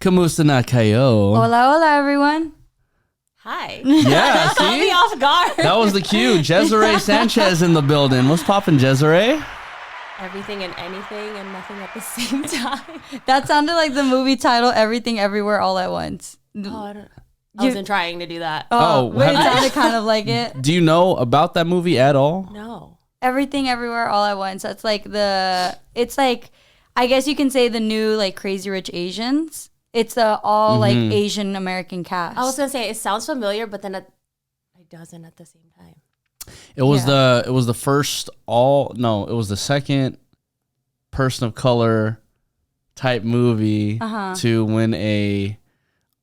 Kamusta na kayo? Hola, hola, everyone. Hi. Yeah, Caught me see? off guard. That was the cue. Jeserey Sanchez in the building. What's poppin', Jeserey? Everything and anything and nothing at the same time. That sounded like the movie title, Everything Everywhere All at Once. I wasn't trying to do that. Oh, but it have you- sounded kind of like it. Do you know about that movie at all? No. Everything Everywhere All at Once. That's like it's like, I guess you can say the new like Crazy Rich Asians. It's the all like Asian American cast. I was going to say, it sounds familiar, but then it doesn't at the same time. It was the second person of color type movie to win a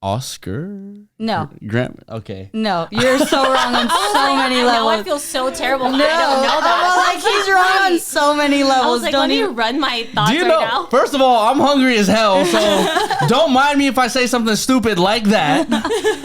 Oscar. No. Okay. No, you're so wrong on so many I know, I levels. feel so terrible. No, I don't know that. I'm like, he's wrong on so many levels. I was like, let me run my thoughts Do you right know? now. First of all, I'm hungry as hell, so don't mind me if I say something stupid like that.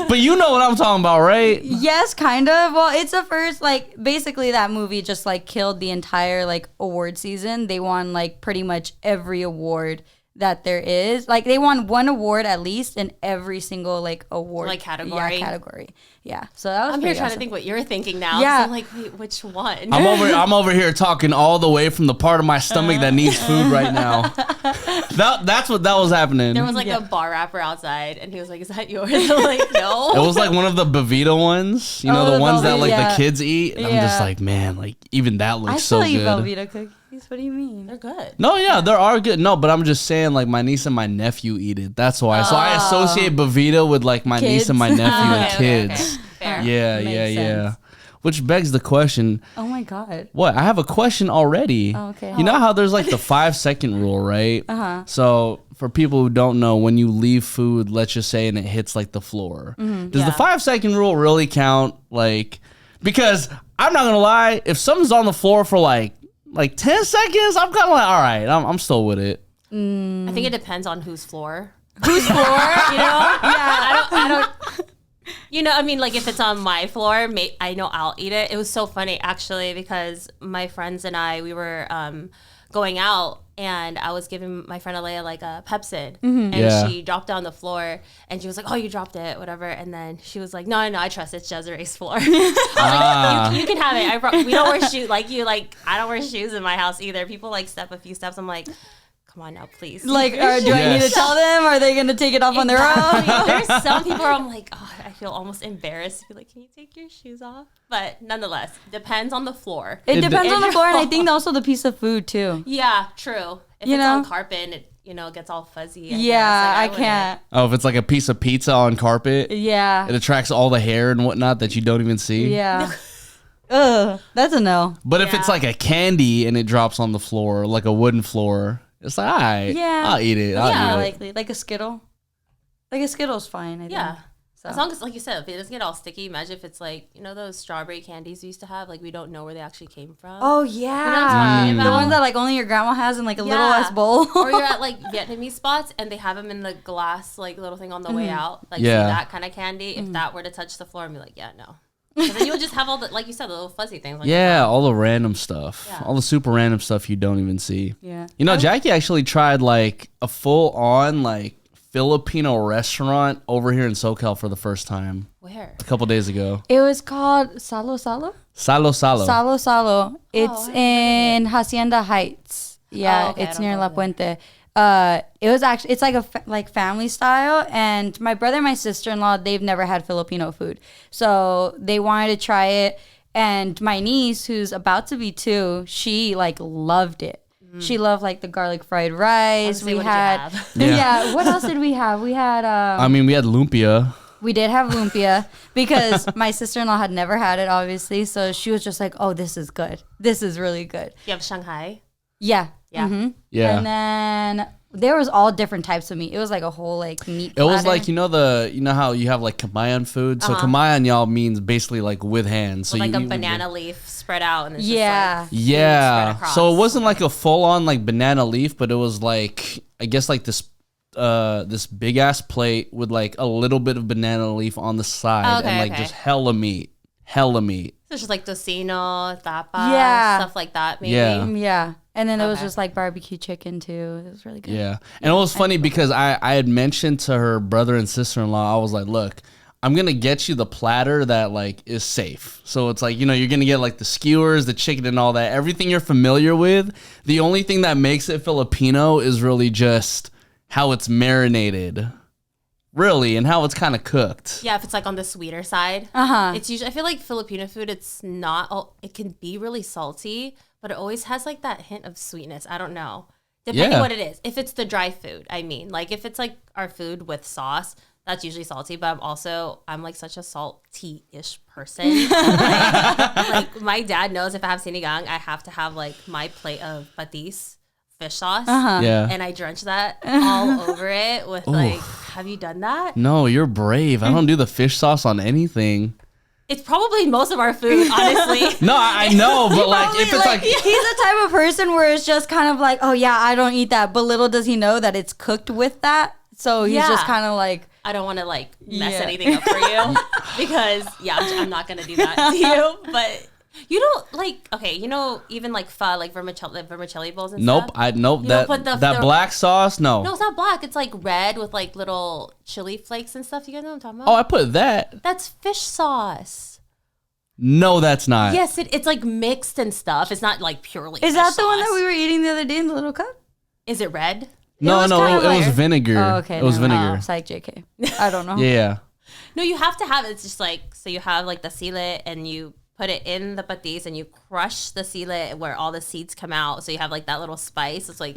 But you know what I'm talking about, right? Yes, kind of. Well, it's the first, like, basically that movie just, like, killed the entire, like, award season. They won, like, pretty much every award that there is. Like, they won one award at least in every single, like, award. Like, category? Yeah, category. Yeah. So that was I'm here pretty trying awesome. to think what you're thinking now. Yeah. So I'm like, wait, which one? I'm over here talking all the way from the part of my stomach that needs food right now. That's what that was happening. There was like a bar rapper outside, and he was like, "Is that yours?" I'm like, "No." It was like one of the Bevita ones, you know, Oh, the the ones that like Velveeta. the kids eat. And I'm just Yeah. like, man, like even that looks I so still eat good. Velveeta cookies. What do you mean? They're good. No, yeah, there are good. No, but I'm just saying, like my niece and my nephew eat it. That's why. So I associate Bevita with like my niece Kids. and my nephew and Okay, kids. Fair. Yeah, Makes yeah. sense. Which begs the question: Oh, my God. what? I have a question already. Oh, okay. You know how there's like the 5-second rule, right? So for people who don't know, when you leave food, let's just say, and it hits like the floor, does the 5-second rule really count? Like, because I'm not gonna lie, if something's on the floor for like 10 seconds, I'm kind of like, all right, I'm still with it. I think it depends on whose floor. Whose floor? You know? Yeah. I don't. You know, I mean, like if it's on my floor, I know I'll eat it. It was so funny actually because my friends and I, we were going out, and I was giving my friend Alea like a Pepsid, and she dropped it on the floor, and she was like, "Oh, you dropped it, whatever." And then she was like, "No, I trust it's Jeserey's floor." I was like, you can have it. We don't wear shoes like you. Like I don't wear shoes in my house either. People like step a few steps. I'm like, come on now, please. Like, do I need to tell them? Are they going to take it off on their own? There's some people where I'm like, oh, I feel almost embarrassed to be like, can you take your shoes off? But nonetheless, depends on the floor. It depends on the floor, and I think also the piece of food, too. Yeah, true. If You it's know? on carpet, it gets all fuzzy. Yeah, I wouldn't. can't. Oh, if it's like a piece of pizza on carpet, Yeah. it attracts all the hair and whatnot that you don't even see. Yeah. Ugh, that's a no. But if it's like a candy and it drops on the floor, like a wooden floor, it's like, all right, Yeah. I'll eat it. I'll eat it. Like a Skittle. Like a Skittle's fine, I think. Yeah. So. As long as, like you said, if it doesn't get all sticky, imagine if it's like, those strawberry candies we used to have, like we don't know where they actually came from. Oh, You know what yeah. I'm talking The about? ones that like only your grandma has in like a little Yeah. ass bowl. Or you're at like Vietnamese spots and they have them in the glass like little thing on the way out, like Yeah. say, that kind of candy. If that were to touch the floor, I'd be like, yeah, no. 'Cause then you would just have all the, like you said, the little fuzzy things. Like Yeah, all the random stuff. Yeah. All the super random stuff you don't even see. Yeah. You know, Jackie actually tried like a full-on like Filipino restaurant over here in SoCal for the first time Where? a couple days ago. It was called Salo Sala? Salo Sala. Salo Salo. It's in Hacienda Heights. Yeah, Oh, okay, I it's don't near know La that. Puente. It was actually, it's like like family style, and my brother and my sister-in-law, they've never had Filipino food, so they wanted to try it. And my niece, who's about to be 2, she like loved it. She loved like the garlic fried rice. Honestly, We what did you had, have? yeah. What else did we have? We had I mean, we had lumpia. we did have lumpia because my sister-in-law had never had it, obviously. So she was just like, "Oh, this is good. This is really good." You have Shanghai? Yeah. Yeah. Yeah. And then there was all different types of meat. It was like a whole like meat. It was platter. like, you know how you have like Kamayan food? So Kamayan, y'all, means basically like with hands. So With like you a eat with banana leaf spread out. And it's Yeah. just like spread Yeah. across. So it wasn't like a full on like banana leaf, but it was like, I guess like this big ass plate with like a little bit of banana leaf on the side Okay, and like okay. just hella meat. So it's just like tocino, tapa, stuff like that, maybe. Yeah. And then there was just like barbecue chicken too. It was really good. Yeah. And it was funny because I had mentioned to her brother and sister-in-law, I was like, look, I'm going to get you the platter that like is safe. So it's like, you know, you're going to get like the skewers, the chicken and all that, everything you're familiar with. The only thing that makes it Filipino is really just how it's marinated. Really, and how it's kind of cooked. Yeah, if it's like on the sweeter side. It's usually, I feel like Filipino food, it's not, it can be really salty, but it always has like that hint of sweetness. I don't know. Depending what it is. If it's the dry food, I mean. Like if it's like our food with sauce, that's usually salty, but I'm like such a salty-ish person. like my dad knows if I have sinigang, I have to have like my plate of patis. Fish sauce, and I drench that all over it with like. Have you done that? No, you're brave. I don't do the fish sauce on anything. It's probably most of our food, honestly. No, I know, but like if it's like he's the type of person where it's just kind of like, oh yeah, I don't eat that, but little does he know that it's cooked with that, so he's just kind of like, I don't want to like mess anything up for you because I'm not gonna do that to you, but. You don't like, okay, you know, even like pho, like vermicelli bowls and stuff? Nope. That black sauce, no. No, it's not black. It's like red with like little chili flakes and stuff. You guys know what I'm talking about? Oh, I put that. That's fish sauce. No, that's not. Yes, it's like mixed and stuff. It's not like purely Is that the sauce. one that we were eating the other day in the little cup? Is it red? No, it was vinegar. Oh, okay. It was vinegar. It's like JK. I don't know. Yeah. No, you have to have it. It's just like, so you have like the sile and you put it in the patis and you crush the sile where all the seeds come out. So you have like that little spice. It's like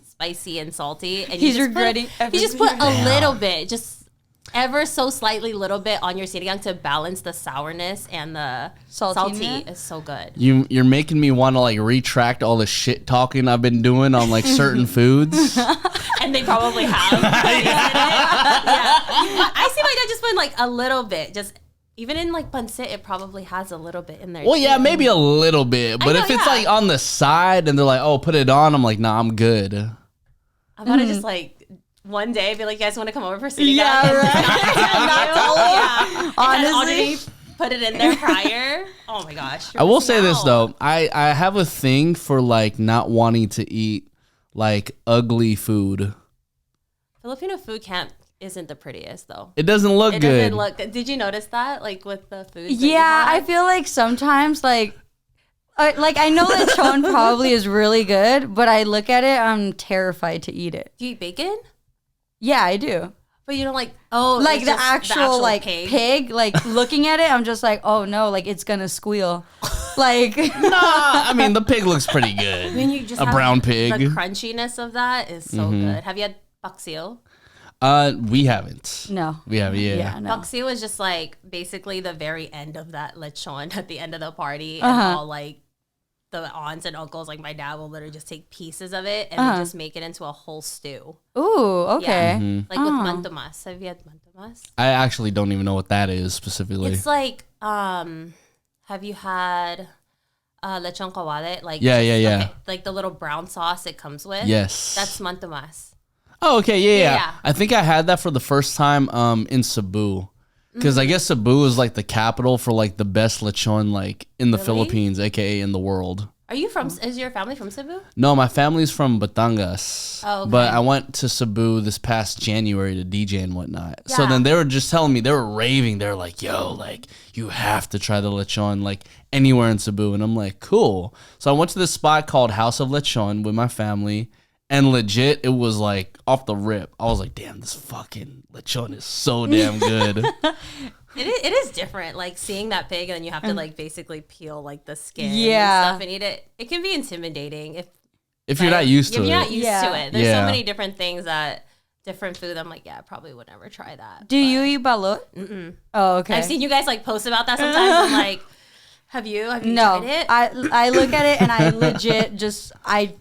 spicy and salty. And he's regretting everything. You just put a little bit, just ever so slightly little bit on your sinigang to balance the sourness and the salty. It's so good. You're making me want to like retract all the shit talking I've been doing on like certain foods. And they probably have. I see my dad just putting like a little bit, just even in like pancit, it probably has a little bit in there. Well, yeah, maybe a little bit. But if it's like on the side and they're like, oh, put it on, I'm like, nah, I'm good. I'm about to just like one day be like, you guys want to come over for sinigang? Yeah, right. Honestly. Put it in there prior. Oh my gosh. I will say this though. I have a thing for like not wanting to eat like ugly food. Filipino food isn't the prettiest though. It doesn't look good. It doesn't look good. Did you notice that? Like with the food? Yeah, I feel like sometimes like I know lechon probably is really good, but I look at it, I'm terrified to eat it. Do you eat bacon? Yeah, I do. But you don't like like the actual like pig. Like looking at it, I'm just like, oh no, like it's gonna squeal. Like nah, I mean the pig looks pretty good. I mean, you just a brown pig. The crunchiness of that is so good. Have you had paksiw? We haven't. No. We haven't, Yeah, no. Paksiw is just like basically the very end of that lechon at the end of the party. And all like the aunts and uncles, like my dad will literally just take pieces of it and they just make it into a whole stew. Ooh, okay. Yeah. Like with mantomas. Have you had mantomas? I actually don't even know what that is specifically. It's like, have you had lechon kawale? Like yeah. Okay, like the little brown sauce it comes with? Yes. That's mantomas. Oh, okay, yeah. I think I had that for the first time in Cebu. Because I guess Cebu is like the capital for like the best lechon like in the Philippines, aka in the world. Are you from, is your family from Cebu? No, my family's from Batangas. Oh, okay. But I went to Cebu this past January to DJ and whatnot. Yeah. So then they were just telling me, they were raving. They were like, yo, like, you have to try the lechon, like, anywhere in Cebu. And I'm like, cool. So I went to this spot called House of Lechon with my family. And legit, it was like off the rip. I was like, damn, this fucking lechon is so damn good. It is different, like seeing that pig and then you have to like basically peel like the skin and stuff and eat it. It can be intimidating if you're not used to it. If you're not used to it. There's so many different things that different food. I'm like, yeah, I probably would never try that. Do you eat balut? Mm-mm. Oh, okay. I've seen you guys like post about that sometimes. I'm like, have you tried it? I look at it and I legit I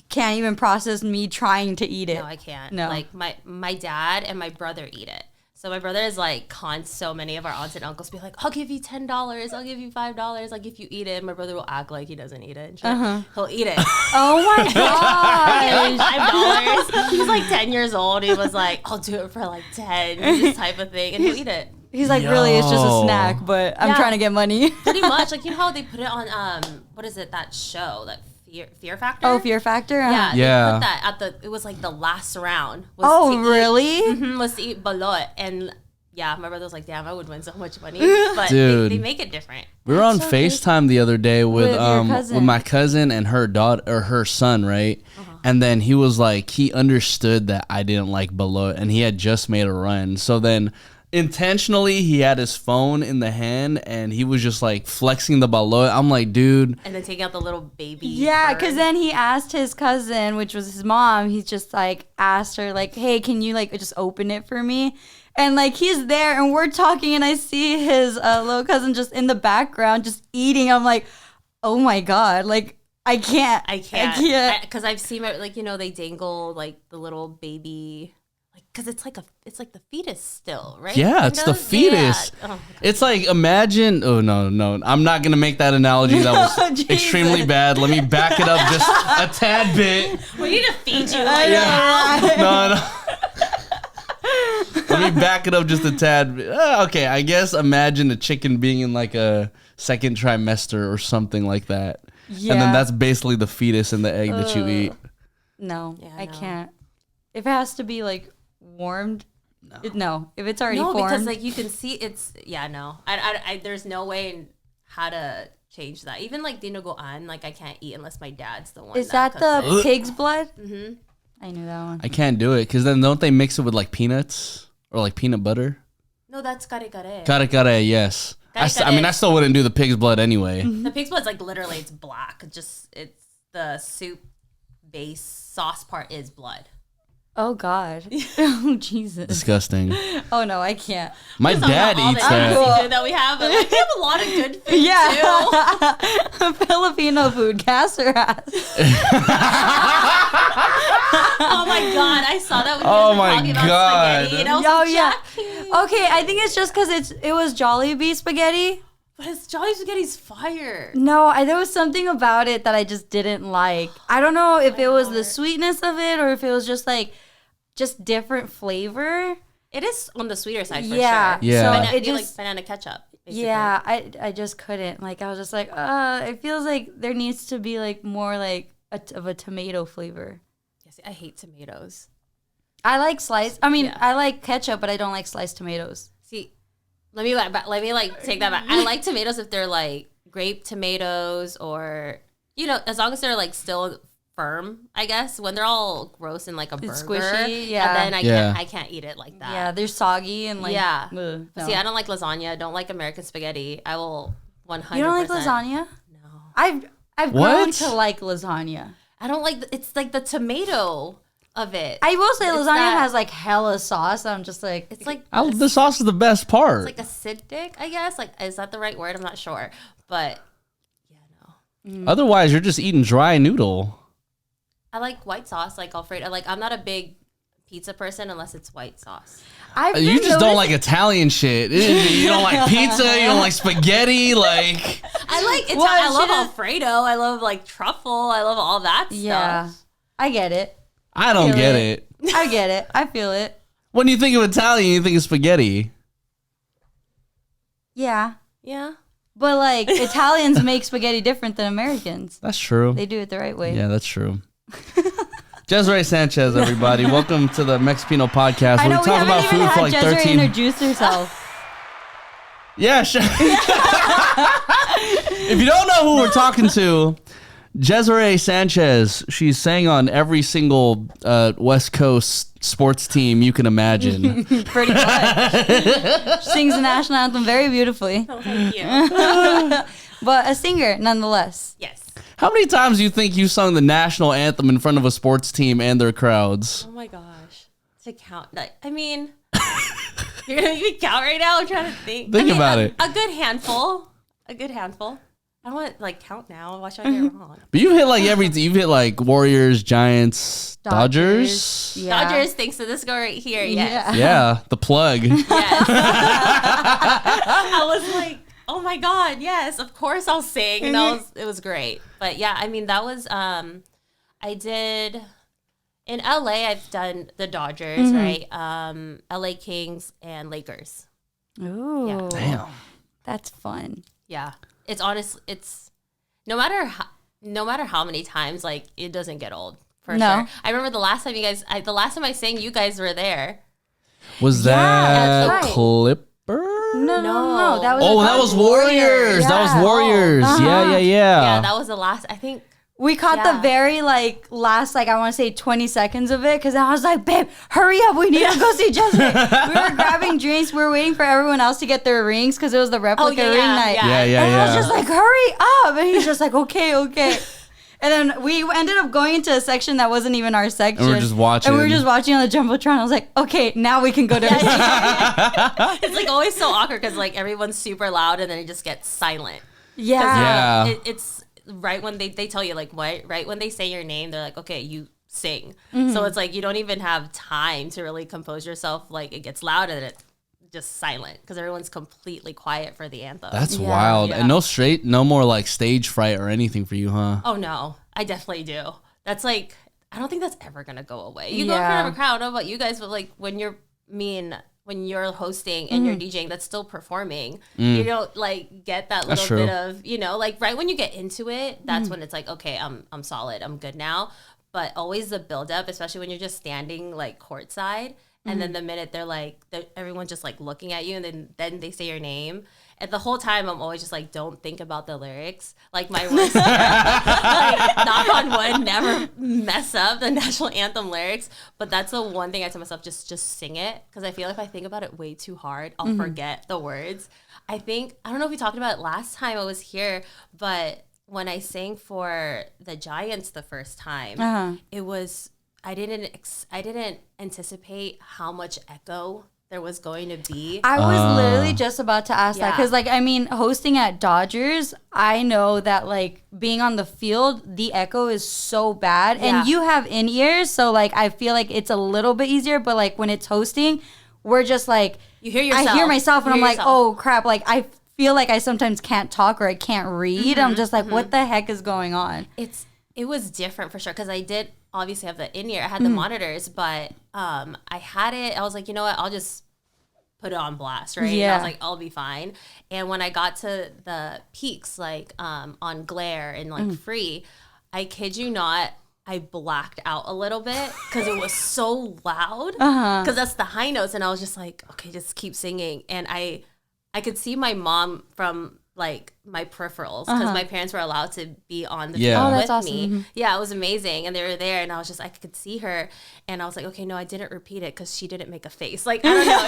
can't even process me trying to eat it. No, I can't. No. Like my dad and my brother eat it. So my brother is like so many of our aunts and uncles be like, I'll give you $10, I'll give you $5, like if you eat it. My brother will act like he doesn't eat it. And he'll eat it. Oh my gosh. $5. He was like 10 years old. He was like, I'll do it for like 10, this type of thing. And he'll eat it. He's like, really, it's just a snack, but I'm trying to get money. Pretty much. Like, you know how they put it on, what is it, that show, that Fear Factor? Oh, Fear Factor? Yeah. Yeah. They put that it was like the last round. Really? Was to eat balot. And yeah, my brother was like, damn, I would win so much money. But they make it different. We were on FaceTime the other day with my cousin and her daughter or her son, right? And then he was like, he understood that I didn't like balot, and he had just made a run. So then intentionally he had his phone in the hand and he was just like flexing the balot. I'm like, dude. And then taking out the little baby. Yeah, because then he asked his cousin, which was his mom, he just like asked her like, hey, can you like just open it for me? And like he's there and we're talking and I see his little cousin just in the background just eating. I'm like, oh my God, like I can't. Because I've seen it, like, you know, they dangle like the little baby, like, because it's like the fetus still, right? Yeah, it's the fetus. Yeah. Oh, it's like, imagine. Oh no, I'm not gonna make that analogy. That was extremely bad. Let me back it up just a tad bit. We need to feed you. No. Let me back it up just a tad bit. Okay, I guess imagine a chicken being in like a second trimester or something like that. Yeah. And then that's basically the fetus and the egg that you eat. No, I can't. If it has to be like warmed, no. If it's already formed. No, because like you can see it's, I there's no way in how to change that. Even like dinuguan, like I can't eat unless my dad's the one. Is that the pig's blood? Mm-hmm. I knew that one. I can't do it because then don't they mix it with like peanuts or like peanut butter? No, that's kare-kare. Kare-kare, yes. I still wouldn't do the pig's blood anyway. The pig's blood's like literally it's black. It's the soup base sauce part is blood. Oh God. Oh Jesus. Disgusting. Oh no, I can't. My dad eats that. Seafood that we have, but like, we have a lot of good food too. Filipino food, gas or ass. Oh my God, I saw that. Oh my God. Spaghetti, and I was yeah. Okay, I think it's just because it was Jollibee spaghetti. But it's Jolly Spaghetti's fire. No, there was something about it that I just didn't like. I don't know if it was the sweetness of it or if it was just different flavor. It is on the sweeter side for sure. Yeah. So it just like banana ketchup. Basically. Yeah, I just couldn't. Like I was just like, it feels like there needs to be like more like of a tomato flavor. Yes, I hate tomatoes. I like sliced. I mean, I like ketchup, but I don't like sliced tomatoes. See, let me like take that back. I like tomatoes if they're like grape tomatoes or, you know, as long as they're like still firm, I guess. When they're all gross and like a burger, squishy, yeah. And then I can't eat it like that. Yeah, they're soggy and like no. See, I don't like lasagna. I don't like American spaghetti. I will 100%. You don't like lasagna? No. I've grown to like lasagna. I don't like it's like the tomato of it. I will say lasagna has like hella sauce. I'm just like, it's like the sauce is the best part. It's like acidic, I guess. Like, is that the right word? I'm not sure, but no. Otherwise, you're just eating dry noodle. I like white sauce, like Alfredo. Like, I'm not a big pizza person unless it's white sauce. You just don't like Italian shit. You don't like pizza. You don't like spaghetti. Like I like Italian. I love Alfredo. I love like truffle. I love all that stuff. Yeah, I get it. I don't get it. I get it. I feel it. When you think of Italian, you think of spaghetti. Yeah. Yeah. But like Italians make spaghetti different than Americans. That's true. They do it the right way. Yeah, that's true. Jeserey Sanchez, everybody. Welcome to the Mexipino podcast where we talk about food for like 13 introduce herself. Yeah, sure. If you don't know who we're talking to, Jeserey Sanchez, she's sang on every single West Coast sports team you can imagine. Pretty much. She sings the national anthem very beautifully. Oh, thank you. But a singer, nonetheless. Yes. How many times do you think you sung the national anthem in front of a sports team and their crowds? Oh my gosh. To count. Like, I mean, you're going to make me count right now? I'm trying to think. Think about it. A good handful. I don't want to like count now. Watch out, I get wrong. But you've hit like everything. You've hit like Warriors, Giants, Dodgers. Yeah. Dodgers, thanks to this guy right here. Yes. Yeah, the plug. Yes. I was like, oh my God, yes, of course I'll sing. And it was great. But yeah, I mean, that was, I did, in LA, I've done the Dodgers, right? LA Kings and Lakers. Ooh. Yeah. Damn. That's fun. Yeah. It's honest. It's no matter how many times, like, it doesn't get old. For sure. I remember the last time I sang, you guys were there. Was Yeah, that that's right. Clipper? No. That was That was Warriors. Yeah. That was Warriors. Yeah. Yeah, that was the last, I think. We caught the very last I want to say 20 seconds of it because I was like, babe, hurry up, we need to go see Jeserey. We were grabbing drinks, we were waiting for everyone else to get their rings because it was the replica ring night. Yeah. And I was just like, hurry up, and he's just like, okay. And then we ended up going into a section that wasn't even our section. And we were just watching. on the Jumbotron. I was like, okay, now we can go to It's like always so awkward because like everyone's super loud and then it just gets silent. Yeah. It's right when they tell you like what, right when they say your name, they're like, okay, you sing. So it's like you don't even have time to really compose yourself. Like it gets loud and it's just silent because everyone's completely quiet for the anthem. That's wild. Yeah. And no more like stage fright or anything for you, huh? Oh no, I definitely do. That's like, I don't think that's ever gonna go away. You go in front of a crowd, I don't know about you guys, but like when you're hosting and you're DJing, that's still performing. You don't like get that little bit of, like right when you get into it, that's when it's like, okay, I'm solid, I'm good now. But always the build up, especially when you're just standing like courtside, and then the minute everyone's just like looking at you, and then they say your name. And the whole time I'm always just like, don't think about the lyrics. Like my worst, like knock on wood, never mess up the national anthem lyrics. But that's the one thing I tell myself, just sing it. Because I feel if I think about it way too hard, I'll forget the words. I don't know if we talked about it last time I was here, but when I sang for the Giants the first time, it was, I didn't anticipate how much echo there was going to be. I was literally just about to ask that because, hosting at Dodgers, I know that, being on the field, the echo is so bad. Yeah. And you have in-ears, so, I feel like it's a little bit easier. But, when it's hosting, we're just, you hear yourself. I hear myself, and I'm like, oh, crap. I feel like I sometimes can't talk or I can't read. I'm just like, what the heck is going on? It was different for sure because I did obviously have the in-ear. I had the monitors, but I had it. I was like, you know what? I'll just put it on blast, right? Yeah. And I was like, I'll be fine. And when I got to the peaks, on Glare and Free, I kid you not, I blacked out a little bit because it was so loud. Because that's the high notes, and I was just like, okay, just keep singing. And I could see my mom from my peripherals because my parents were allowed to be on the field with awesome. me. Yeah, it was amazing. And they were there and I could see her and I was like, okay, no, I didn't repeat it because she didn't make a face. I don't know.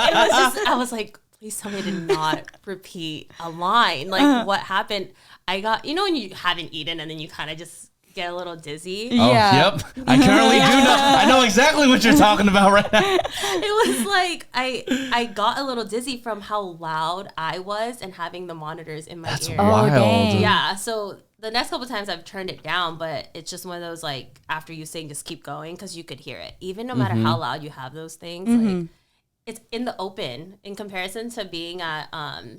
It was just, I was like, please tell me to not repeat a line. What happened? I got, when you haven't eaten and then you kind of just get a little dizzy. Oh, yep. I currently do know. I know exactly what you're talking about right now. It was like I got a little dizzy from how loud I was and having the monitors in my ear. That's wild. Dang. Yeah, so the next couple times I've turned it down, but it's just one of those after you sing, just keep going because you could hear it. Even no matter how loud you have those things, it's in the open in comparison to being at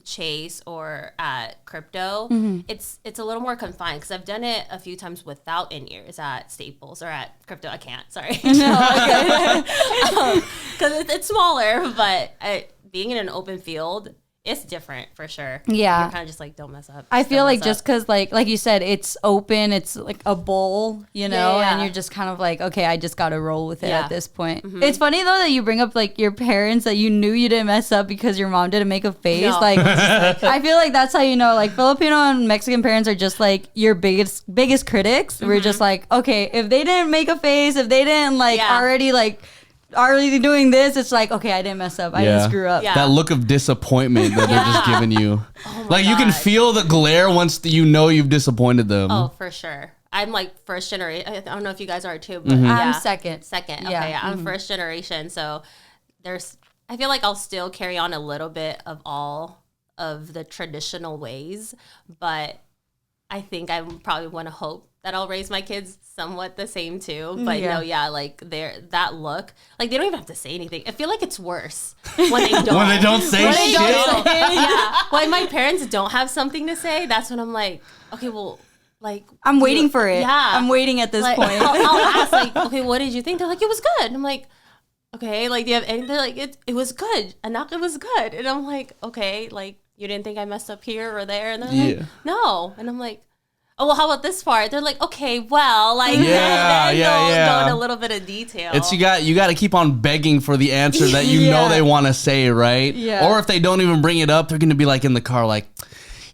Chase or at Crypto. It's a little more confined because I've done it a few times without in-ears at Staples or at Crypto. I can't, sorry. Because it's smaller, but being in an open field, it's different for sure. Yeah. You're kind of just don't mess up. I feel like just because, like you said, it's open, it's like a bowl, and you're just kind of like, okay, I just got to roll with it at this point. It's funny, though, that you bring up, your parents that you knew you didn't mess up because your mom didn't make a face. No. I feel like that's how you know, Filipino and Mexican parents are just, your biggest critics. We're just like, okay, if they didn't make a face, if they didn't, already doing this, it's like, okay, I didn't mess up. I didn't screw up. Yeah. That look of disappointment that they're just giving you. Oh my you can God. feel the glare once you've disappointed them. Oh, for sure. I'm first generation. I don't know if you guys are too, but I'm second. Second. Yeah. Okay, yeah. I'm first generation. So I feel like I'll still carry on a little bit of all of the traditional ways, but I think I probably want to hope that I'll raise my kids somewhat the same too. But that look, they don't even have to say anything. I feel like it's worse when they don't. When they don't say shit. Yeah. When my parents don't have something to say, that's when I'm like, okay, well, I'm waiting for it. Yeah. I'm waiting at this point. I'll ask, okay, what did you think? They're like, it was good. I'm like, okay, like, do you have anything? They're like, it was good. Anak, it was good. And I'm like, okay, like, you didn't think I messed up here or there? And they're like, no. And I'm like, oh, well, how about this part? They're like, okay, well, like, then go in a little bit of detail. It's you got to keep on begging for the answer that you know they want to say, right? Yeah. Or if they don't even bring it up, they're going to be like in the car, like,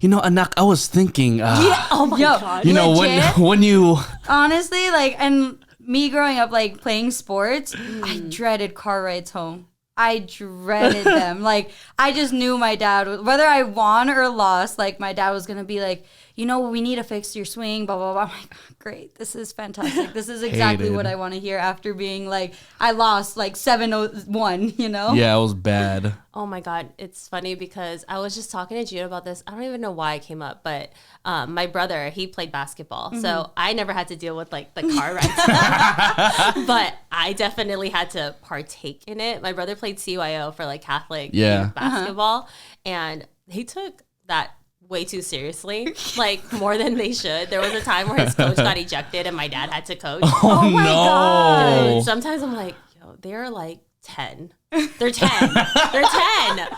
Anak, I was thinking, oh my God. When you... Honestly, like, and me growing up, like, playing sports, I dreaded car rides home. I dreaded them. Like, I just knew my dad, whether I won or lost, like, my dad was going to be like, we need to fix your swing, blah, blah, blah. I'm like, great. This is fantastic. This is exactly what I want to hear after being like, I lost like 7-1, Yeah, it was bad. Oh my God. It's funny because I was just talking to Jude about this. I don't even know why it came up, but my brother, he played basketball. Mm-hmm. So I never had to deal with like the car rides. But I definitely had to partake in it. My brother played CYO for like Catholic basketball. And he took that way too seriously, like more than they should. There was a time where his coach got ejected and my dad had to coach. Oh my God. Dude, sometimes I'm like, they're like 10. They're 10. They're 10.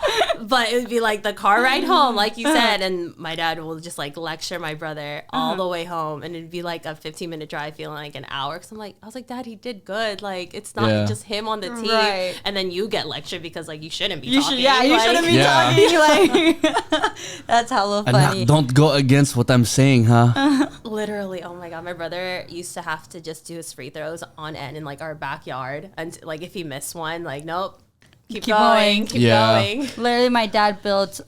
But it would be like the car ride home, like you said, and my dad will just like lecture my brother all the way home, and it'd be like a 15-minute drive feeling like an hour. Cause I was like, Dad, he did good. Like, it's not just him on the team. Right. And then you get lectured because like you shouldn't be talking. You shouldn't be talking. Like, that's hella funny. Don't go against what I'm saying, huh? Literally, oh my God. My brother used to have to just do his free throws on end in like our backyard. And like if he missed one, like, nope. Keep going. Literally, my dad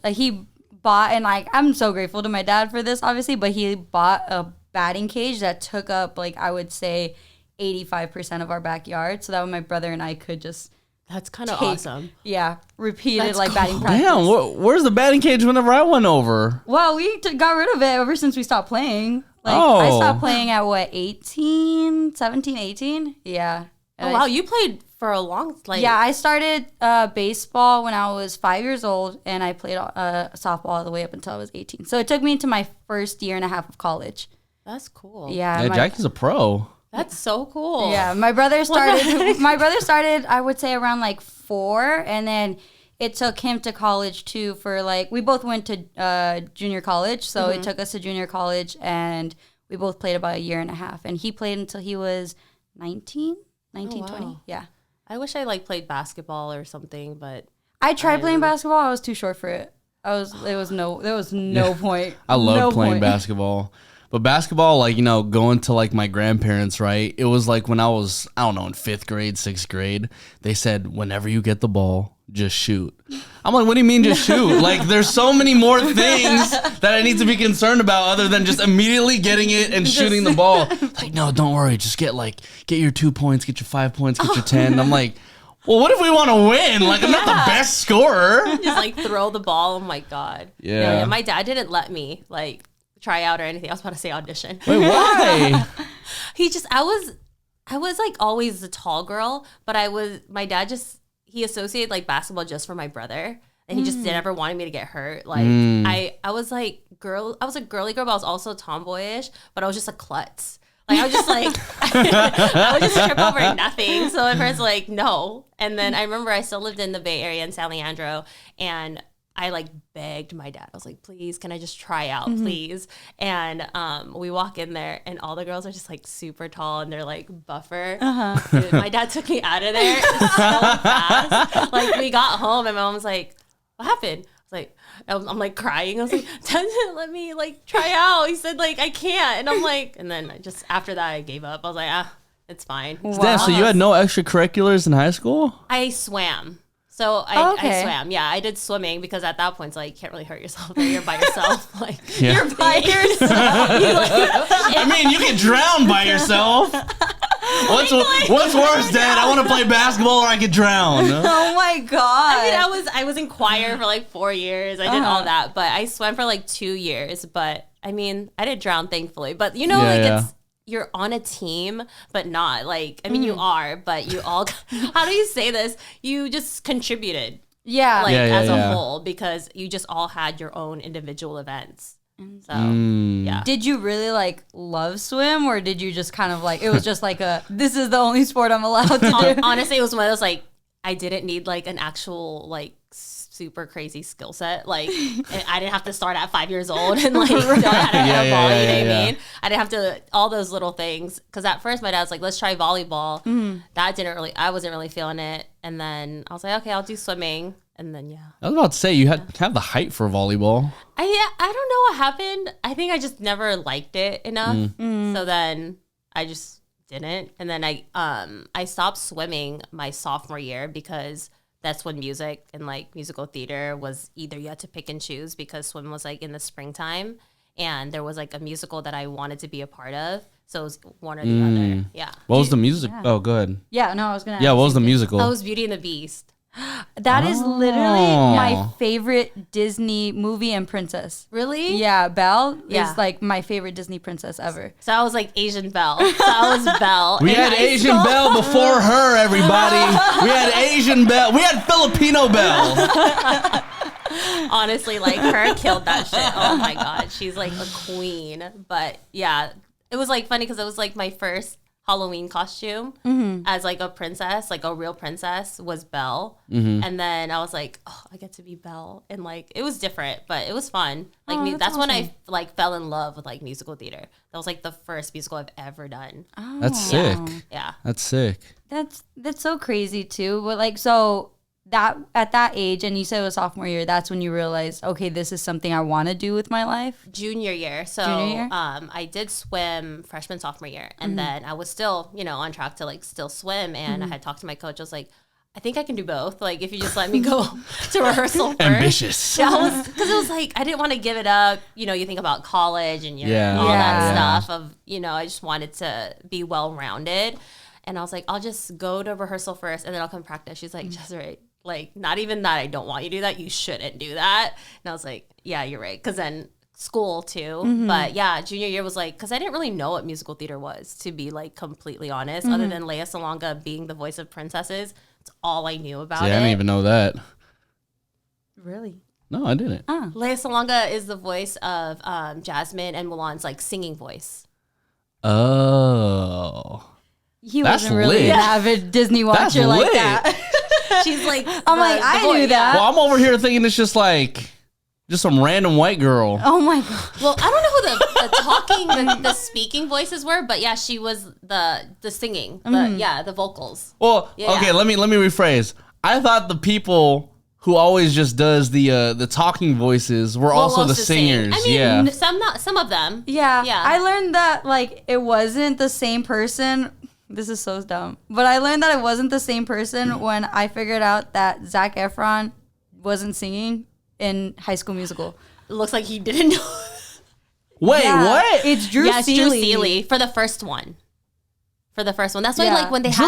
he bought, and like, I'm so grateful to my dad for this, obviously, but he bought a batting cage that took up, like, I would say 85% of our backyard. So that way my brother and I could just... That's kind of awesome. Yeah. Repeated, like, batting practice. Damn, where's the batting cage whenever I went over? Well, we got rid of it ever since we stopped playing. Like, I stopped playing at, 17, 18? Yeah. Oh, wow. You played for a long... Yeah, I started baseball when I was 5 years old, and I played softball all the way up until I was 18. So it took me into my first year and a half of college. That's cool. Yeah, Jackie's a pro. That's so cool. Yeah, my brother started, I would say, around like 4, and then it took him to college too for like, we both went to junior college, so it took us to junior college, and we both played about a year and a half, and he played until he was 19, 20. Yeah. I wish I like played basketball or something, but I tried playing basketball. I was too short for it. There was no point. I loved playing basketball. But basketball, like, going to like my grandparents, right? It was like when I was, I don't know, in 5th grade, 6th grade, they said, whenever you get the ball, just shoot. I'm like, what do you mean just shoot? Like, there's so many more things that I need to be concerned about other than just immediately getting it and shooting the ball. Like, no, don't worry. Just get your 2 points, get your 5 points, get your 10. And I'm like, well, what if we want to win? Like, I'm not the best scorer. Just like throw the ball. Oh my God. Yeah. My dad didn't let me like try out or anything. I was about to say audition. Wait, why? I was like always the tall girl, but my dad he associated like basketball just for my brother, and he just never wanted me to get hurt. Like I was like I was a girly girl, but I was also tomboyish, but I was just a klutz. Like I was just like I would just trip over nothing. So my parents were like, no. And then I remember I still lived in the Bay Area in San Leandro, and I like begged my dad. I was like, please, can I just try out, please? And we walk in there, and all the girls are just like super tall, and they're like buffer. Dude, my dad took me out of there so fast. Like we got home, and my mom was like, what happened? I was like, I'm like crying. I was like, Dad didn't let me like try out. He said like I can't, and I'm like, and then after that I gave up. I was like, it's fine. Wow. Damn, so you had no extracurriculars in high school? I swam. So I swam. Yeah, I did swimming because at that point, it's like, you can't really hurt yourself. You're by yourself. Like, you're by yourself. I mean, you can drown by yourself. What's worse, Dad? I want to play basketball or I could drown. Oh my God. I mean, I was in choir for like 4 years. I did all that, but I swam for like 2 years. But I mean, I didn't drown, thankfully. But it's, you're on a team, but not like, I mean, you are, but you all, how do you say this? You just contributed. Yeah. As a whole, because you just all had your own individual events. So, yeah. Did you really like love swim, or did you just kind of like, it was just like this is the only sport I'm allowed to do? Honestly, it was one of those like, I didn't need like an actual like super crazy skill set. Like I didn't have to start at 5 years old and like know how to hit a ball. You know what I mean? I didn't have to all those little things. Because at first my dad was like, let's try volleyball. I wasn't really feeling it. And then I was like, okay, I'll do swimming. And then I was about to say you have the height for volleyball. I don't know what happened. I think I just never liked it enough. So then I just didn't. And then I stopped swimming my sophomore year because that's when music and like musical theater was either you had to pick and choose because swim was like in the springtime and there was like a musical that I wanted to be a part of. So it was one or the other. Yeah. What was the music? Yeah. Oh, good. Yeah, no, I was going to Yeah, what was the musical? Oh, it was Beauty and the Beast. That is literally my favorite Disney movie and princess. Really? Yeah, Belle is like my favorite Disney princess ever. So I was like Asian Belle. So I was Belle. We had Asian Belle before her, everybody. We had Asian Belle. We had Filipino Belle. Honestly, like her killed that shit. Oh my God. She's like a queen. But yeah, it was like funny because it was like my first Halloween costume as like a princess, like a real princess was Belle. And then I was like, oh, I get to be Belle. And like, it was different, but it was fun. Like that's when I like fell in love with like musical theater. That was like the first musical I've ever done. Oh. That's sick. Yeah. That's sick. That's so crazy too. But like, so that at that age, and you said it was sophomore year, that's when you realized, okay, this is something I want to do with my life. Junior year. So I did swim freshman, sophomore year. And then I was still, on track to like still swim. And I had talked to my coach. I was like, I think I can do both. Like if you just let me go to rehearsal first. Ambitious. Yeah, because it was like, I didn't want to give it up. You think about college and all that stuff of, I just wanted to be well-rounded. And I was like, I'll just go to rehearsal first and then I'll come practice. She's like, Jeserey, like, not even that I don't want you to do that. You shouldn't do that. And I was like, yeah, you're right. Because then school too. But yeah, junior year was like, because I didn't really know what musical theater was, to be like completely honest. Other than Lea Salonga being the voice of princesses, it's all I knew about it. I didn't even know that. Really? No, I didn't. Lea Salonga is the voice of Jasmine and Mulan's like singing voice. Oh. He wasn't really an avid Disney watcher like that. She's like, I knew that. Well, I'm over here thinking it's just some random white girl. Oh my God. Well, I don't know who the talking, the speaking voices were, but yeah, she was the singing, the vocals. Well, okay, let me rephrase. I thought the people who always just does the talking voices were also the singers. I mean, some of them. Yeah. I learned that like it wasn't the same person. This is so dumb. But I learned that it wasn't the same person when I figured out that Zac Efron wasn't singing in High School Musical. It looks like he didn't know. Wait, what? It's Drew Seeley. Drew Seeley for the first one. That's why like when they had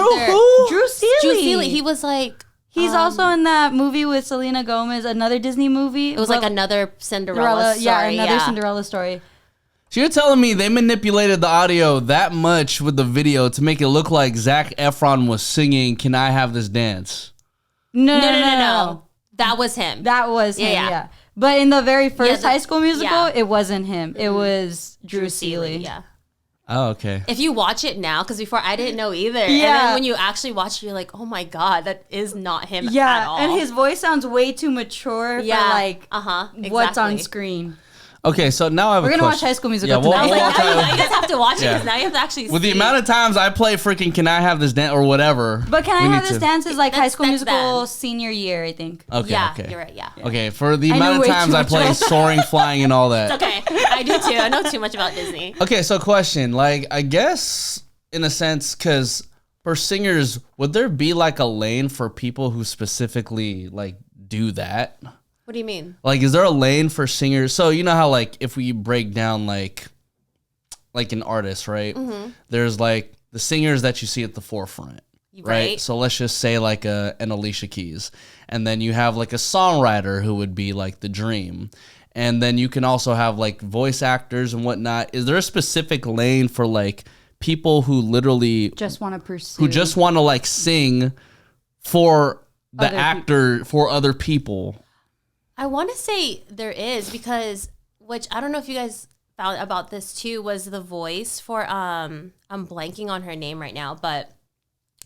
Drew Seeley. Drew Seeley, he was like... He's also in that movie with Selena Gomez, another Disney movie. It was like another Cinderella story. Yeah, another Cinderella story. So you're telling me they manipulated the audio that much with the video to make it look like Zac Efron was singing "Can I Have This Dance"? No. That was him. That was him, yeah. But in the very first High School Musical, it wasn't him. It was Drew Seeley. Yeah. Oh, okay. If you watch it now, because before I didn't know either. Yeah. And then when you actually watch it, you're like, oh my God, that is not him at all. And his voice sounds way too mature for like what's on screen. Okay, so now I have We're going to watch High School Musical tonight. I was like, now you guys have to watch it because now you have to actually see. With the amount of times I play freaking Can I Have This Dance or whatever. But Can I Have This Dance is like High School Musical senior year, I think. Okay, yeah, okay. You're right, yeah. Okay, for the amount of times I play Soaring, Flying, and all that. It's okay. I do too. I know too much about Disney. Okay, so question. Like, I guess, in a sense, because for singers, would there be like a lane for people who specifically like do that? What do you mean? Like, is there a lane for singers? So you know how like if we break down like an artist, right? Mm-hmm. There's like the singers that you see at the forefront, right? So let's just say like an Alicia Keys, and then you have like a songwriter who would be like the dream, and then you can also have like voice actors and whatnot. Is there a specific lane for like people who literally just want to pursue, who just want to like sing for the actor for other people? I want to say there is because, which I don't know if you guys found about this too, was the voice for, I'm blanking on her name right now, but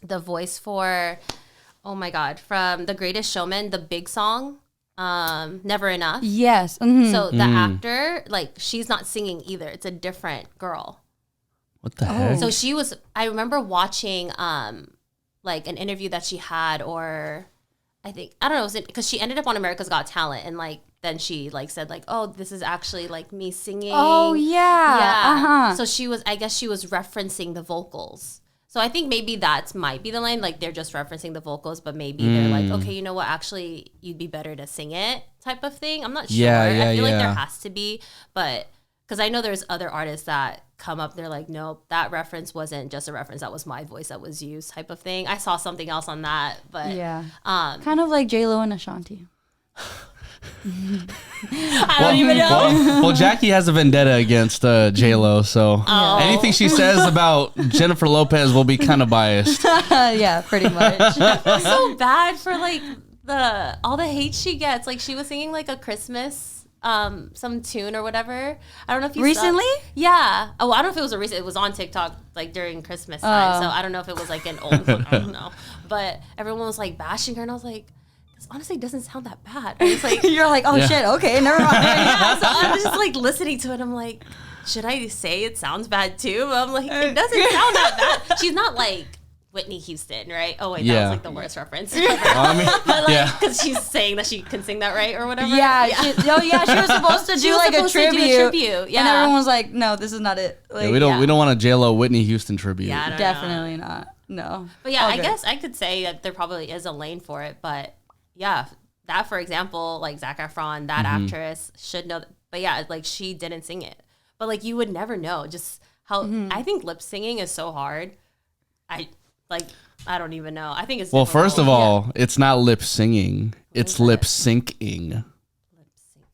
the voice for Oh my God. From The Greatest Showman, the big song, Never Enough. Yes. Mm-hmm. So the actor, like, she's not singing either. It's a different girl. What the heck? So she was, I remember watching like an interview that she had, or I don't know, because she ended up on America's Got Talent, and like then she like said like, oh, this is actually like me singing. Oh yeah. So I guess she was referencing the vocals. So I think maybe that might be the line, like they're just referencing the vocals, but maybe they're like, okay, you know what, actually you'd be better to sing it type of thing. I'm not sure. I feel like there has to be, but because I know there's other artists that come up, they're like, nope, that reference wasn't just a reference, that was my voice that was used type of thing. I saw something else on that, but kind of like J-Lo and Ashanti. I don't even know. Well, Jackie has a vendetta against J-Lo, so anything she says about Jennifer Lopez will be kind of biased. Yeah, pretty much. It's so bad for like all the hate she gets. Like she was singing like a Christmas some tune or whatever. I don't know if you recently? Yeah. Oh, I don't know if it was it was on TikTok like during Christmas time. So I don't know if it was like an old one. I don't know. But everyone was like bashing her, and I was like, this honestly doesn't sound that bad. I was like, you're like, oh shit, okay, never mind. Yeah, so I was just like listening to it. I'm like, should I say it sounds bad too? But I'm like, it doesn't sound that bad. She's not like Whitney Houston, right? Oh wait, that was like the worst reference. But like, because she's saying that she can sing that right or whatever. Yeah. She was supposed to do like a tribute. Yeah. And everyone was like, no, this is not it. Like, we don't want a J-Lo Whitney Houston tribute. Yeah, definitely not. No. But yeah, I guess I could say that there probably is a lane for it. But yeah, that for example, like Zac Efron, that actress should know. But yeah, like she didn't sing it. But like you would never know just how. I think lip singing is so hard. I don't even know. I think it's well. First of all, it's not lip singing; it's lip syncing.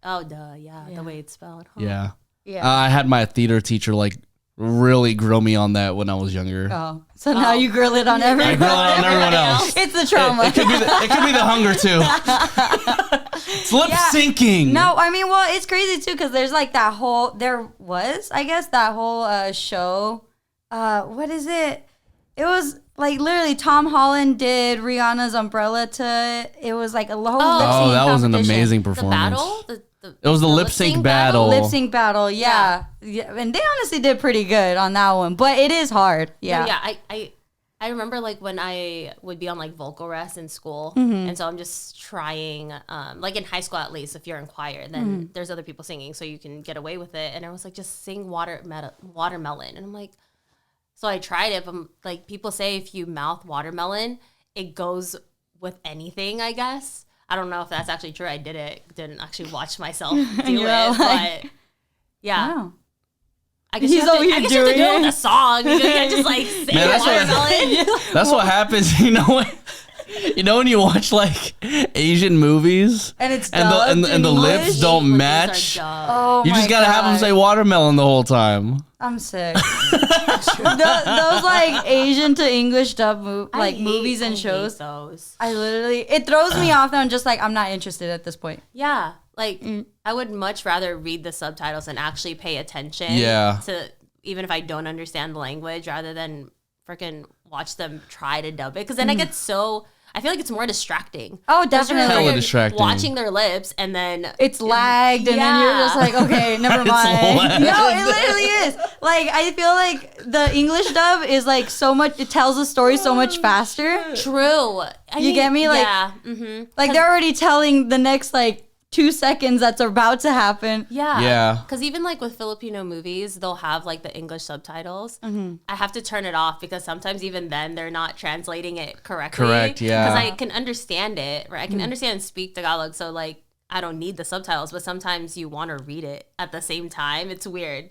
Oh, duh! Yeah, the way it's spelled. Huh? Yeah. I had my theater teacher like really grill me on that when I was younger. Oh, so now you grill it on everyone. I grill it on everyone else. It's the trauma. It could be the hunger too. It's lip syncing. No, I mean, well, it's crazy too because there's like that whole. There was, I guess, that whole show. What is it? It was like literally Tom Holland did Rihanna's Umbrella to it was like a whole lip sync that was an competition. amazing performance. The battle? It was the lip sync battle. Lip sync battle, yeah. And they honestly did pretty good on that one, but it is hard. Yeah. I remember like when I would be on like vocal rest in school, and so I'm just trying, like in high school at least, if you're in choir, then there's other people singing, so you can get away with it. And I was like, just sing watermelon, and I'm like. So I tried it, but like people say if you mouth watermelon, it goes with anything, I guess. I don't know if that's actually true. I didn't actually watch myself do it, but yeah. Wow. I guess you have to do it with a song. You can't just like say watermelon. That's what happens, you know what? You know when you watch like Asian movies and it's and the lips don't match? Oh you just gotta have them say watermelon the whole time. I'm sick. Those like Asian to English dub movies and shows. I literally it throws me off. And I'm just like I'm not interested at this point. Yeah, like I would much rather read the subtitles and actually pay attention. To even if I don't understand the language, rather than freaking watch them try to dub it. Because then I get so. I feel like it's more distracting. Oh, definitely. Hella distracting. Watching their lips and then it's lagged, and then you're just like, okay, never mind. No, it literally is. Like I feel like the English dub is like so much. It tells the story so much faster. True. You get me? Like, like they're already telling the next like 2 seconds that's about to happen. Yeah. Because even like with Filipino movies, they'll have like the English subtitles. I have to turn it off because sometimes even then they're not translating it correctly. Correct, yeah. Because I can understand it, right? I can understand and speak Tagalog, so like I don't need the subtitles, but sometimes you want to read it at the same time. It's weird.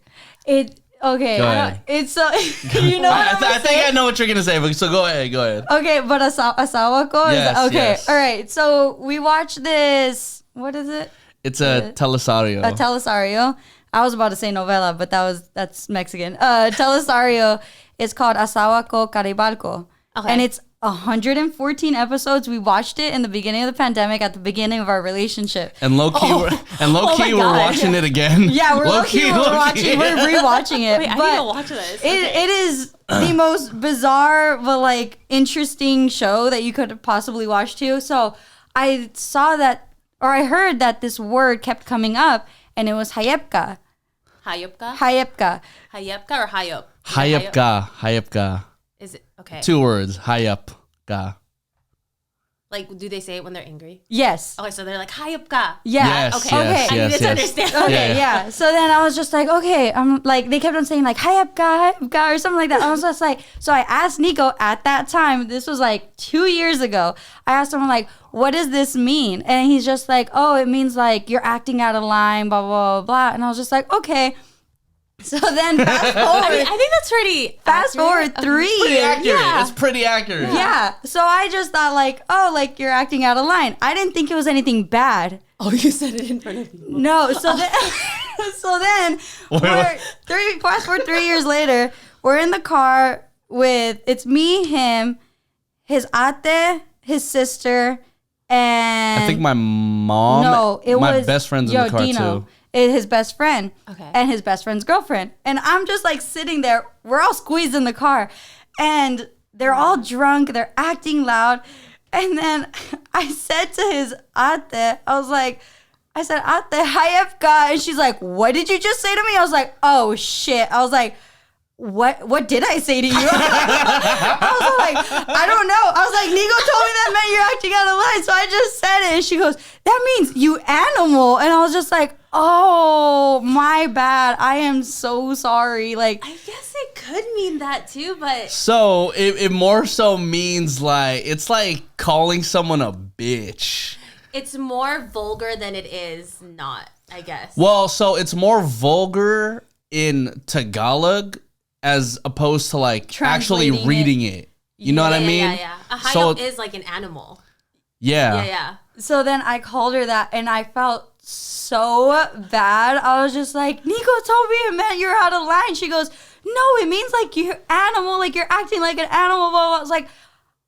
Okay. It's so you know. I think I know what you're gonna say, but so go ahead. Okay, but asawa ko. Yes, okay. yes. All right. So we watched this. What is it? It's a telesario. A telesario. I was about to say novela, but that's Mexican. Telesario is called Asawa ko Karibal ko. Okay. And it's 114 episodes. We watched it in the beginning of the pandemic, at the beginning of our relationship. And low key, we're watching it again. Yeah, we're rewatching it. Wait, I need to watch this. It is the most bizarre but like interesting show that you could possibly watch too. So I saw that, or I heard that this word kept coming up, and it was hayepka. Hayopka? Hayepka. Hayepka or hayop? Hayepka. Is it okay? 2 words. Hayepka. Like, do they say it when they're angry? Yes. Okay, so they're like hayopka. Yeah. Yes, okay. yes, Okay. I needed to understand. Okay. Yeah. So then I was just like, okay. I'm like, they kept on saying like hayepka or something like that. I was just like, so I asked Nico at that time. This was like 2 years ago. I asked him like, what does this mean? And he's just like, oh, it means like you're acting out of line, blah blah blah blah. And I was just like, okay. So then fast forward. I think that's pretty fast accurate. forward 3 Pretty years. accurate. Yeah. It's pretty accurate. Yeah. So I just thought like, oh, like you're acting out of line. I didn't think it was anything bad. Oh, you said it in front of me. No. So then, fast forward 3 years later, we're in the car with, it's me, him, his ate, his sister, and I think my mom. No, it my was best friend's in the car Dino. too. His best friend, Okay. and his best friend's girlfriend. And I'm just like sitting there. We're all squeezed in the car, and they're all drunk. They're acting loud. And then I said to his ate, I said, ate, hayepka. And she's like, what did you just say to me? I was like, oh shit. I was like, what did I say to you? I was like, I don't know. I was like, Nico told me that meant you're acting out of line. So I just said it. And she goes, that means you animal. And I was just like, oh, my bad. I am so sorry. Like, I guess it could mean that too, but So it more so means like, it's like calling someone a bitch. it's more vulgar than it is not, I guess. Well, so it's more vulgar in Tagalog as opposed to like actually Translating reading it. You know what I mean? Yeah. A hayop So is like an animal. yeah. Yeah. so then I called her that, and I felt so bad. I was just like, Nico told me it meant you're out of line. She goes, no, it means like you're animal, like you're acting like an animal. Blah, blah. I was like,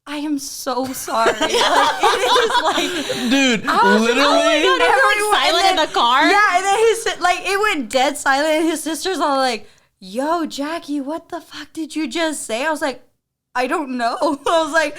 I am so sorry. Like, it is like, Dude, literally. Oh my God, everyone's silent in the car? Yeah, and then it went dead silent, and his sister's all like, yo, Jackie, what the fuck did you just say? I was like, I don't know. I was like,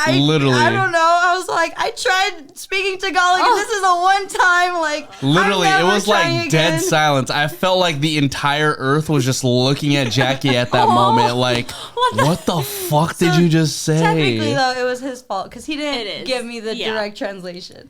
I don't know. I was like, I tried speaking Tagalog, and this is a one time, like, Literally, I'm it never was trying like again. dead silence. I felt like the entire earth was just looking at Jackie at that moment. Like, what the fuck did you just say? Technically, though, it was his fault because he It didn't is. give me the Yeah. direct translation.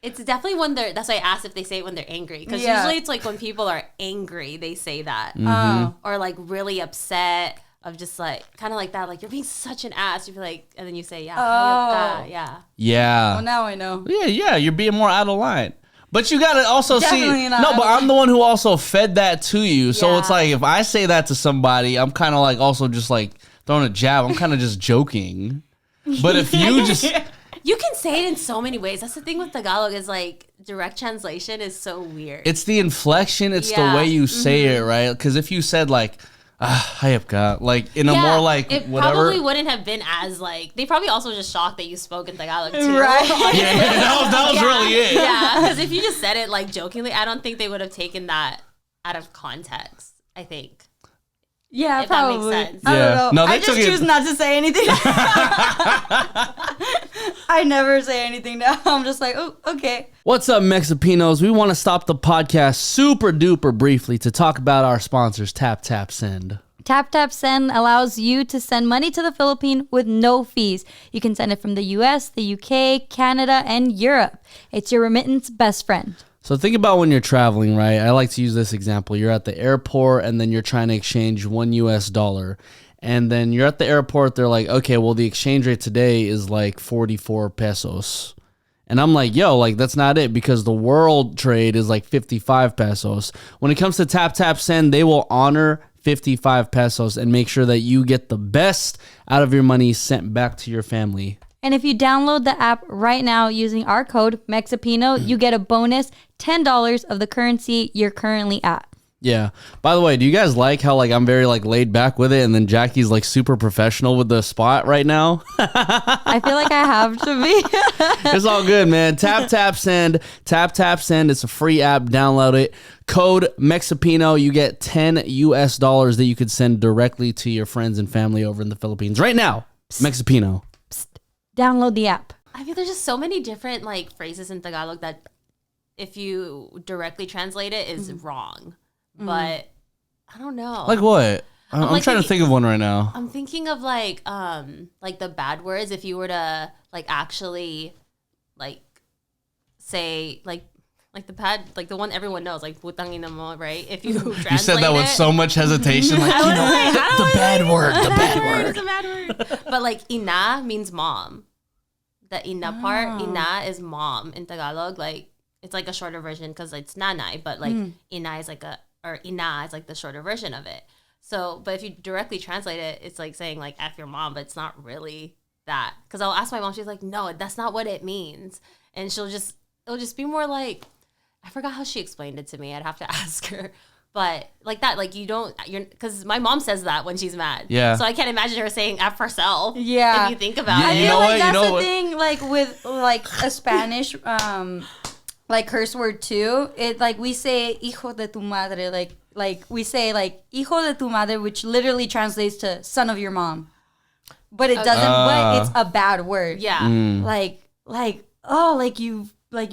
It's definitely when that's why I asked if they say it when they're angry. Because Yeah. usually it's like when people are angry, they say that. Oh. Or like really upset, of just like, kind of like that. Like, you're being such an ass. You'd be like, and then you say, yeah, hayopka, yeah. Yeah. Well, now I know. Yeah, you're being more out of line. But you gotta also Definitely see. not No, out but of I'm the one who also fed that to you. So Yeah. it's like if I say that to somebody, I'm kind of like also just like throwing a jab. I'm kind of just joking. But if you just You can say it in so many ways. That's the thing with Tagalog is like direct translation is so weird. it's the inflection, it's Yeah. the way you say it, right? Because if you said like, hayopka, like in a more like it whatever. probably wouldn't have been as like, they probably also just shocked that you spoke in Tagalog too. Right. Yeah, that was really it. Yeah, because if you just said it like jokingly, I don't think they would have taken that out of context, I think. Yeah, If that makes probably. sense. I Yeah. don't know. No, they I just took it- choose not to say anything. I never say anything now. I'm just like, oh, okay. What's up, Mexipinos? We want to stop the podcast super duper briefly to talk about our sponsors, Tap Tap Send. Tap Tap Send allows you to send money to the Philippines with no fees. You can send it from the US, the UK, Canada, and Europe. It's your remittance best friend. So think about when you're traveling, right? I like to use this example. You're at the airport and then you're trying to exchange $1. And then you're at the airport. They're like, okay, well, the exchange rate today is like 44 pesos. And I'm like, yo, like that's not it because the world trade is like 55 pesos. When it comes to Tap Tap Send, they will honor 55 pesos and make sure that you get the best out of your money sent back to your family. And if you download the app right now using our code Mexipino, you get a bonus $10 of the currency you're currently at. Yeah. By the way, do you guys like how like I'm very like laid back with it, and then Jackie's like super professional with the spot right now? I feel like I have to be. It's all good, man. Tap send. Tap send. It's a free app. Download it. Code Mexipino. You get $10 that you could send directly to your friends and family over in the Philippines right now. Mexipino. Download the app. I mean, there's just so many different like phrases in Tagalog that if you directly translate it is wrong. But I don't know. Like what? I'm like trying to think of one right now. I'm thinking of like the bad words. If you were to like actually like say like the bad, like the one everyone knows, like putang ina mo, right? If you translate You said that with so much hesitation, like the bad word, the bad word. It's a bad word. But like ina means mom. The ina part, ina is mom in Tagalog. Like it's like a shorter version because it's nanay, but like ina is like ina is like the shorter version of it. So, but if you directly translate it, it's like saying like F your mom, but it's not really that. Because I'll ask my mom, she's like, no, that's not what it means. And it'll just be more like, I forgot how she explained it to me. I'd have to ask her. But like that, like because my mom says that when she's mad. Yeah. So I can't imagine her saying F herself. Yeah. If you think about Yeah, it. you know what? That's the what? thing, like with like a Spanish like curse word too. It like we say hijo de tu madre, like we say like hijo de tu madre, which literally translates to son of your mom. But it doesn't, but it's a bad word. Yeah. Like oh, like you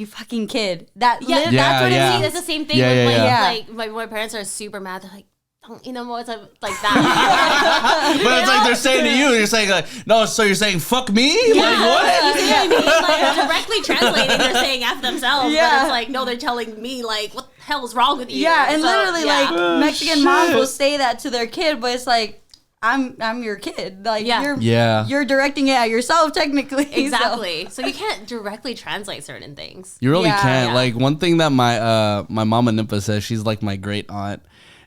fucking kid. That's what it means. It's the same thing Yeah, with yeah, like my parents are super mad. They're like, don't it's like that. But it's like they're saying to you, you're saying like, no, so you're saying fuck me? Yeah, Like what? you see what I mean? Like directly translating, they're saying F themselves, but it's like, no, they're telling me like, what the hell is wrong with you? Yeah, and So, literally like Mexican moms will say that to their kid, but it's like I'm your kid. Like you're directing it at yourself technically. Exactly. So you can't directly translate certain things. You really can't. Yeah. Like one thing that my mama Nympha says, she's like my great aunt.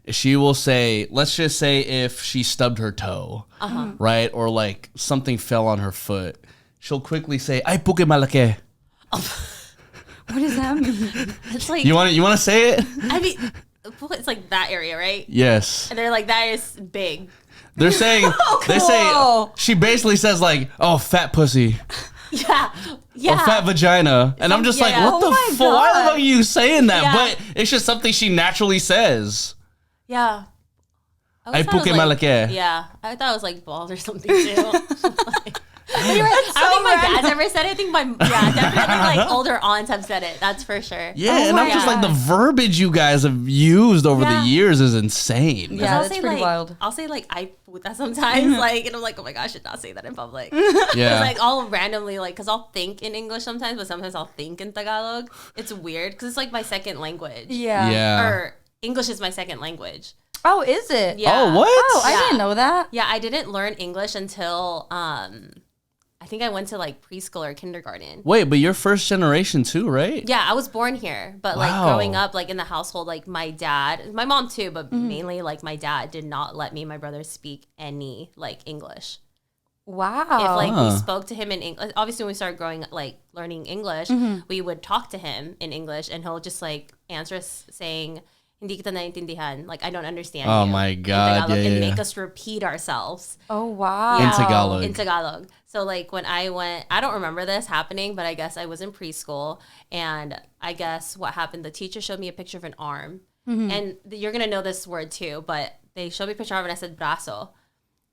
She will say, let's just say if she stubbed her toe, right? Or like something fell on her foot. She'll quickly say, ay puke malaki. What does that mean? It's like You want to say it? I mean, it's like that area, right? Yes. And they're like, that is big. They're saying, they say, she basically says like, oh, fat pussy. Yeah. Or fat vagina. And I'm just like, what the fuck? Why the fuck are you saying that? Yeah. But it's just something she naturally says. Yeah. Ay puke malaki. Yeah. I thought it was like balls or something too. I don't think my dad's ever said it. I think definitely like older aunts have said it. That's for sure. Yeah, and I'm just like, the verbiage you guys have used over the years is insane. Yeah, that's pretty wild. I'll say like I puta sometimes, like, and I'm like, oh my gosh, I should not say that in public. Yeah. Like I'll randomly like, cause I'll think in English sometimes, but sometimes I'll think in Tagalog. It's weird because it's like my second language. Yeah. Or English is my second language. Oh, is it? Yeah. Oh, what? Oh, I didn't know that. Yeah, I didn't learn English until I think I went to like preschool or kindergarten. Wait, but you're first generation too, right? Yeah, I was born here, but like growing up, like in the household, like my mom too, but mainly like my dad did not let me and my brother speak any like English. Wow. If like we spoke to him in English, obviously when we started growing, like learning English, we would talk to him in English, and he'll just like answer us saying, "Hindi kita naiintindihan," like I don't understand. Oh you, my God! and make us repeat ourselves. Oh wow. In Tagalog. In Tagalog. So like when I went, I don't remember this happening, but I guess I was in preschool, and I guess what happened, the teacher showed me a picture of an arm, and you're gonna know this word too, but they showed me a picture of it and I said brazo,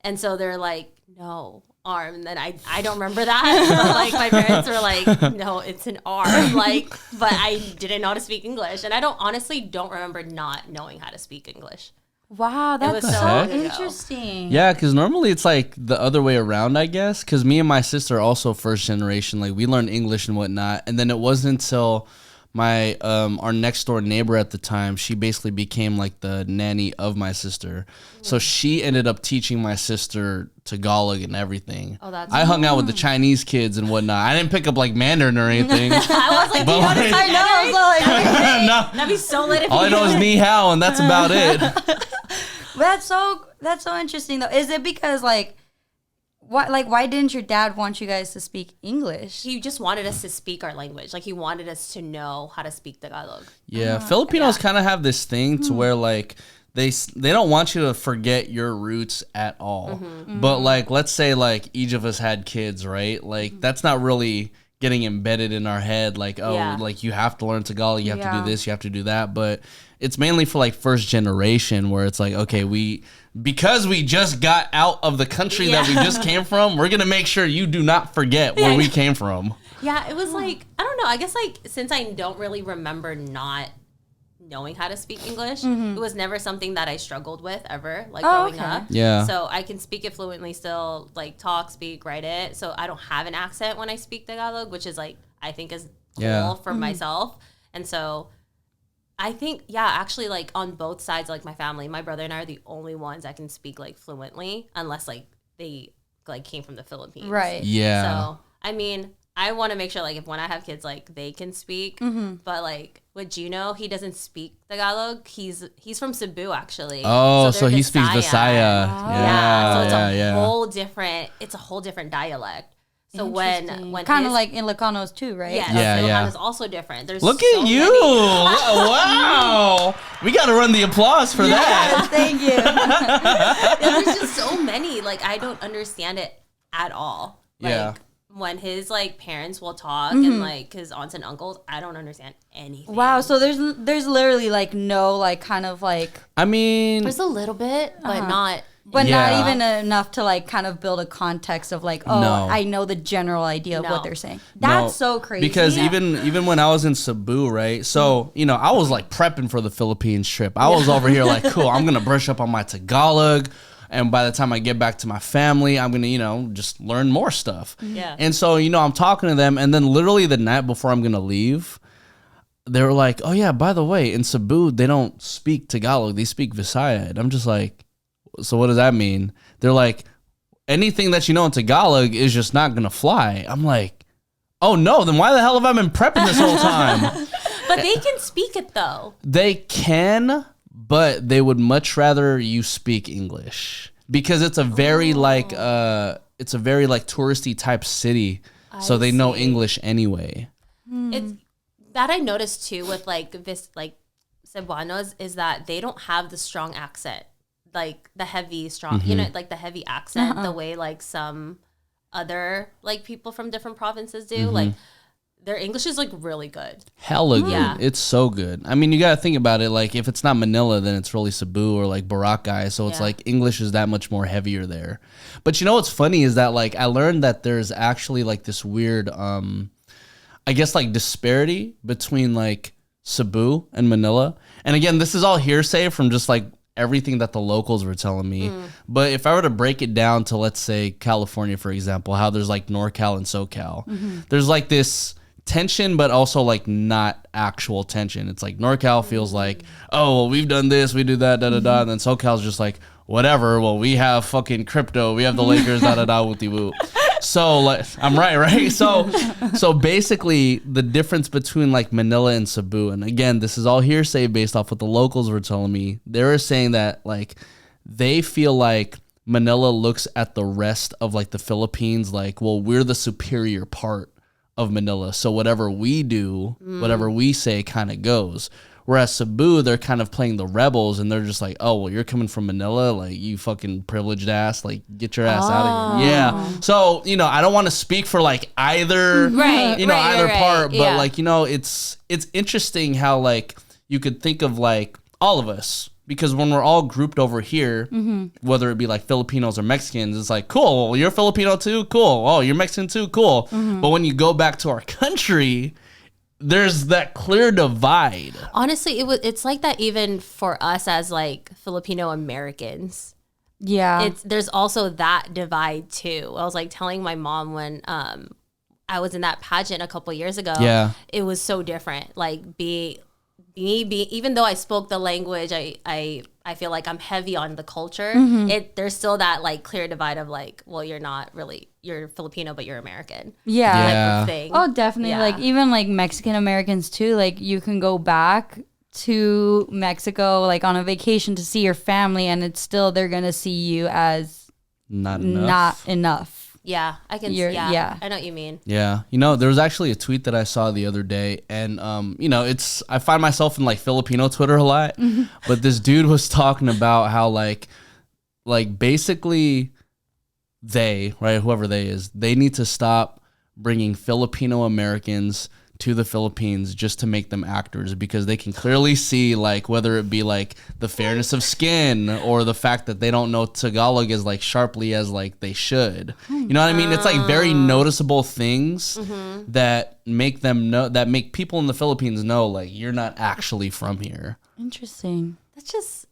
and so they're like, no, arm, and then I don't remember that, but like my parents were like, no, it's an arm, like, but I didn't know how to speak English, and I honestly don't remember not knowing how to speak English. Wow, that's was so so long ago. interesting. Yeah, because normally it's like the other way around, I guess. Because me and my sister are also first generation. Like we learned English and whatnot, and then it wasn't until my our next door neighbor at the time, she basically became like the nanny of my sister. So she ended up teaching my sister Tagalog and everything. Oh, that's I hung out with the Chinese kids and whatnot. I didn't pick up like Mandarin or anything. I was like, But, like, I know. So like, no, that'd be so lit if all I you know is ni hao, and that's about it. that's so interesting though. Is it because like why didn't your dad want you guys to speak English? He just wanted us to speak our language. Like he wanted us to know how to speak Tagalog. Yeah, Filipinos kind of have this thing to where like they don't want you to forget your roots at all. But like, let's say like each of us had kids, right? Like that's not really getting embedded in our head. Like, like you have to learn Tagalog, you have to do this, you have to do that. But it's mainly for like first generation where it's like, okay, because we just got out of the country that we just came from, we're going to make sure you do not forget where we came from. Yeah, it was like, I don't know. I guess like since I don't really remember not knowing how to speak English, it was never something that I struggled with ever, like growing up. Yeah. So I can speak it fluently still, like talk, speak, write it. So I don't have an accent when I speak Tagalog, which is like, I think is cool for myself. And so I think, actually, like on both sides, like my family, my brother and I are the only ones that can speak like fluently, unless like they like came from the Philippines. Right. Yeah. So, I mean, I want to make sure like if when I have kids, like they can speak, but like with Gino, he doesn't speak Tagalog. He's from Cebu actually. Oh, so he speaks Visaya. So it's a whole different dialect. So when kind of like in Ilocanos too, right? Yeah. Is also different. There's Look at you! Wow, we got to run the applause for that. Thank you. There's just so many. Like I don't understand it at all. Like, when his like parents will talk and like his aunts and uncles, I don't understand anything. Wow, so there's literally like no like kind of like, I mean, there's a little bit, but not. But not even enough to like kind of build a context of like, I know the general idea of what they're saying. That's so crazy. Because even when I was in Cebu, right? So, you know, I was like prepping for the Philippines trip. I was over here like, cool, I'm going to brush up on my Tagalog. And by the time I get back to my family, I'm going to, you know, just learn more stuff. Yeah. And so, you know, I'm talking to them. And then literally the night before I'm going to leave, they were like, oh, yeah, by the way, in Cebu, they don't speak Tagalog. They speak Visaya. And I'm just like, so what does that mean? They're like, anything that you know in Tagalog is just not going to fly. I'm like, oh, no, then why the hell have I been prepping this whole time? But they can speak it, though. They can, but they would much rather you speak English because it's a very touristy type city. So they know English anyway. It's that I noticed, too, with, like, Cebuanos is that they don't have the strong accent. Like the heavy strong, you know, like the heavy accent, the way like some other like people from different provinces do. Like their English is like really good. Hella good. Yeah. It's so good. I mean, you got to think about it. Like if it's not Manila, then it's really Cebu or like Boracay. So it's like English is that much more heavier there. But you know what's funny is that like I learned that there's actually like this weird, I guess like disparity between like Cebu and Manila. And again, this is all hearsay from just like everything that the locals were telling me. But if I were to break it down to, let's say, California, for example, how there's like NorCal and SoCal, there's like this tension, but also like not actual tension. It's like NorCal feels like, oh, well, we've done this, we do that, and then SoCal's just like, whatever, well, we have fucking crypto, we have the Lakers, wooty woo. So like, I'm right? So basically the difference between like Manila and Cebu, and again, this is all hearsay based off what the locals were telling me. They were saying that like they feel like Manila looks at the rest of like the Philippines like, well, we're the superior part of Manila. So whatever we do, whatever we say kind of goes. Whereas Cebu, they're kind of playing the rebels, and they're just like, oh, well, you're coming from Manila, like, you fucking privileged ass, like, get your ass out of here. Yeah. So, you know, I don't want to speak for, like, either, either part, but, like, you know, it's interesting how, like, you could think of, like, all of us, because when we're all grouped over here, whether it be, like, Filipinos or Mexicans, it's like, cool, well, you're Filipino too? Cool. Oh, you're Mexican too? Cool. But when you go back to our country, there's that clear divide. Honestly, it's like that even for us as like Filipino Americans. Yeah. There's also that divide too. I was like telling my mom when I was in that pageant a couple years ago. Yeah. It was so different. Like even though I spoke the language, I feel like I'm heavy on the culture. There's still that like clear divide of like, well, you're Filipino, but you're American. Yeah. Type of thing. Oh, definitely. Yeah. Like even like Mexican Americans too. Like you can go back to Mexico like on a vacation to see your family, and it's still they're gonna see you as not enough. Yeah, I can. Yeah, I know what you mean. Yeah, there was actually a tweet that I saw the other day, and I find myself in like Filipino Twitter a lot, but this dude was talking about how like basically whoever they need to stop bringing Filipino Americans to the Philippines just to make them actors, because they can clearly see, like, whether it be like the fairness of skin or the fact that they don't know Tagalog as like sharply as like they should. You know what I mean? It's like very noticeable things that make people in the Philippines know, like, you're not actually from here. Interesting. That's just,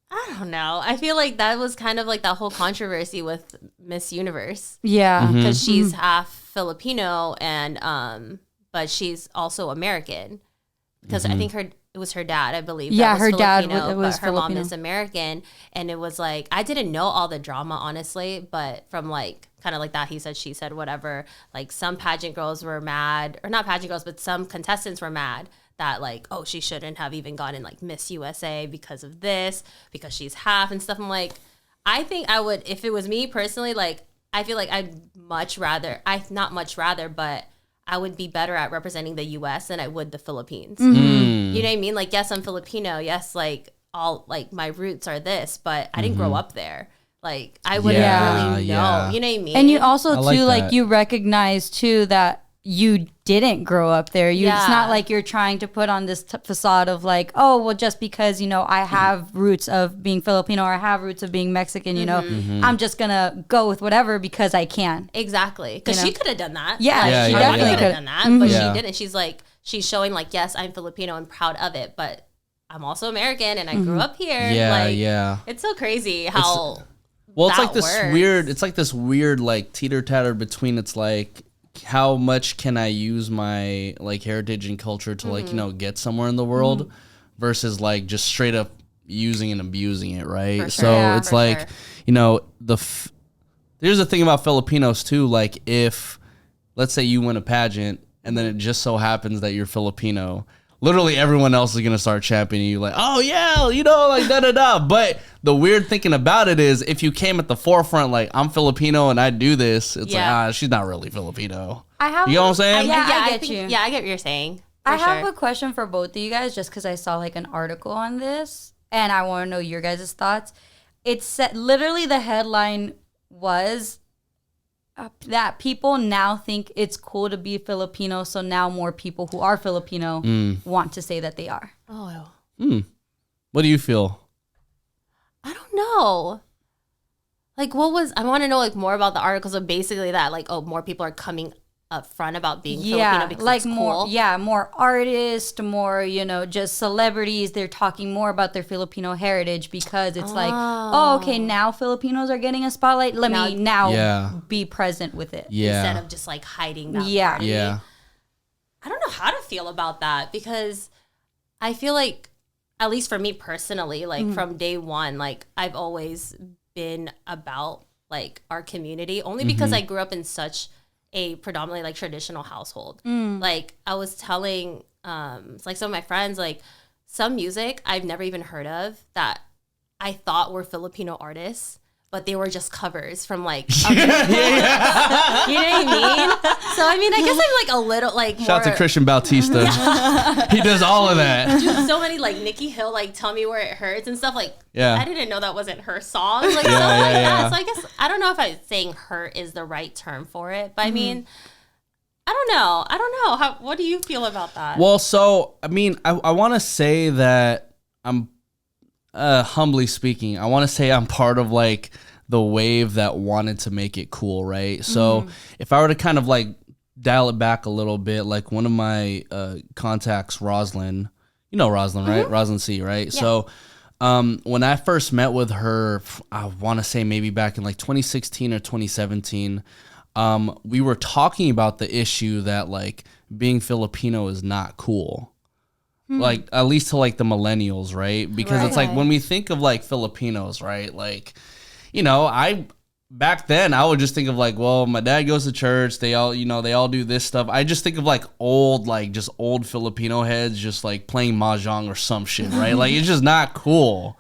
I don't know. I feel like that was kind of like that whole controversy with Miss Universe. Yeah. Because she's half Filipino and but she's also American, because I think it was her dad, I believe. Yeah, her dad was but her Filipino. mom is American, and it was like, I didn't know all the drama, honestly, but from like kind of like that he said, she said, whatever. Like some pageant girls were mad, or not pageant girls, but some contestants were mad that like, oh, she shouldn't have even gotten like Miss USA because of this, because she's half and stuff. I'm like, I think I would, if it was me personally, like I feel like I'd not much rather, but I would be better at representing the U.S. than I would the Philippines. You know what I mean? Like, yes, I'm Filipino. Yes, like all like my roots are this, but I didn't grow up there. Like, I wouldn't really know. Yeah. You know what I mean? And you also like too, like that. you recognize too that you didn't grow up there. It's not like you're trying to put on this facade of like, oh, well, just because, I have roots of being Filipino or I have roots of being Mexican, I'm just going to go with whatever because I can. Exactly. Because she could have done that. Yeah, like, she definitely could could have done that, but Yeah. she didn't. She's like, she's showing like, yes, I'm Filipino and proud of it, but I'm also American and I grew up here. Yeah. It's so crazy how Well, it's that like this works. weird. It's like this weird, like teeter-tatter between. It's like, how much can I use my like heritage and culture to like get somewhere in the world, versus like just straight up using and abusing it, right? For sure. So Yeah, it's for like sure. There's the thing about Filipinos too. Like, if let's say you win a pageant and then it just so happens that you're Filipino, literally everyone else is going to start championing you like, oh yeah, like da-da-da. But the weird thinking about it is, if you came at the forefront like, I'm Filipino and I do this, it's like, she's not really Filipino. I have You know what I'm saying? I I get you. Yeah, I get what you're saying. I have a question for both of you guys, just because I saw like an article on this and I want to know your guys' thoughts. It said, literally the headline was that people now think it's cool to be Filipino, so now more people who are Filipino want to say that they are. Oh, What do you feel? I don't know. Like, I want to know like more about the articles of basically that, like, oh, more people are coming up front about being Filipino because like it's more, cool. more artists, more, just celebrities. They're talking more about their Filipino heritage because it's like, oh, okay, now Filipinos are getting a spotlight. Let me now be present with it. Instead of just like hiding that. Yeah. party. Yeah. I don't know how to feel about that, because I feel like, at least for me personally, like from day one, like I've always been about like our community, only because I grew up in such a predominantly like traditional household. Like I was telling like some of my friends, like some music I've never even heard of that I thought were Filipino artists, but they were just covers from like other you know what I mean? So I mean, I guess I'm like a little like Shout out more, to Christian Bautista. He does all of that. just so many like Nikki Hill, like Tell Me Where It Hurts and stuff. Like, Yeah. I didn't know that wasn't her song. Like, Yeah, stuff like yeah, that. yeah. So I guess I don't know if saying hurt is the right term for it, but I mean, I don't know. What do you feel about that? Well, so I mean, I want to say that I'm humbly speaking, I want to say I'm part of like the wave that wanted to make it cool, right? So if I were to kind of like dial it back a little bit, like one of my contacts, Roslyn, you know Roslyn, right? Roslyn C, right? Yeah. So when I first met with her, I want to say maybe back in like 2016 or 2017, we were talking about the issue that like being Filipino is not cool. Like, at least to like the millennials, right? Because it's like when we think of like Filipinos, right? Like, back then I would just think of like, well, my dad goes to church. They all, they all do this stuff. I just think of like just old Filipino heads just like playing mahjong or some shit, right? Like, it's just not cool,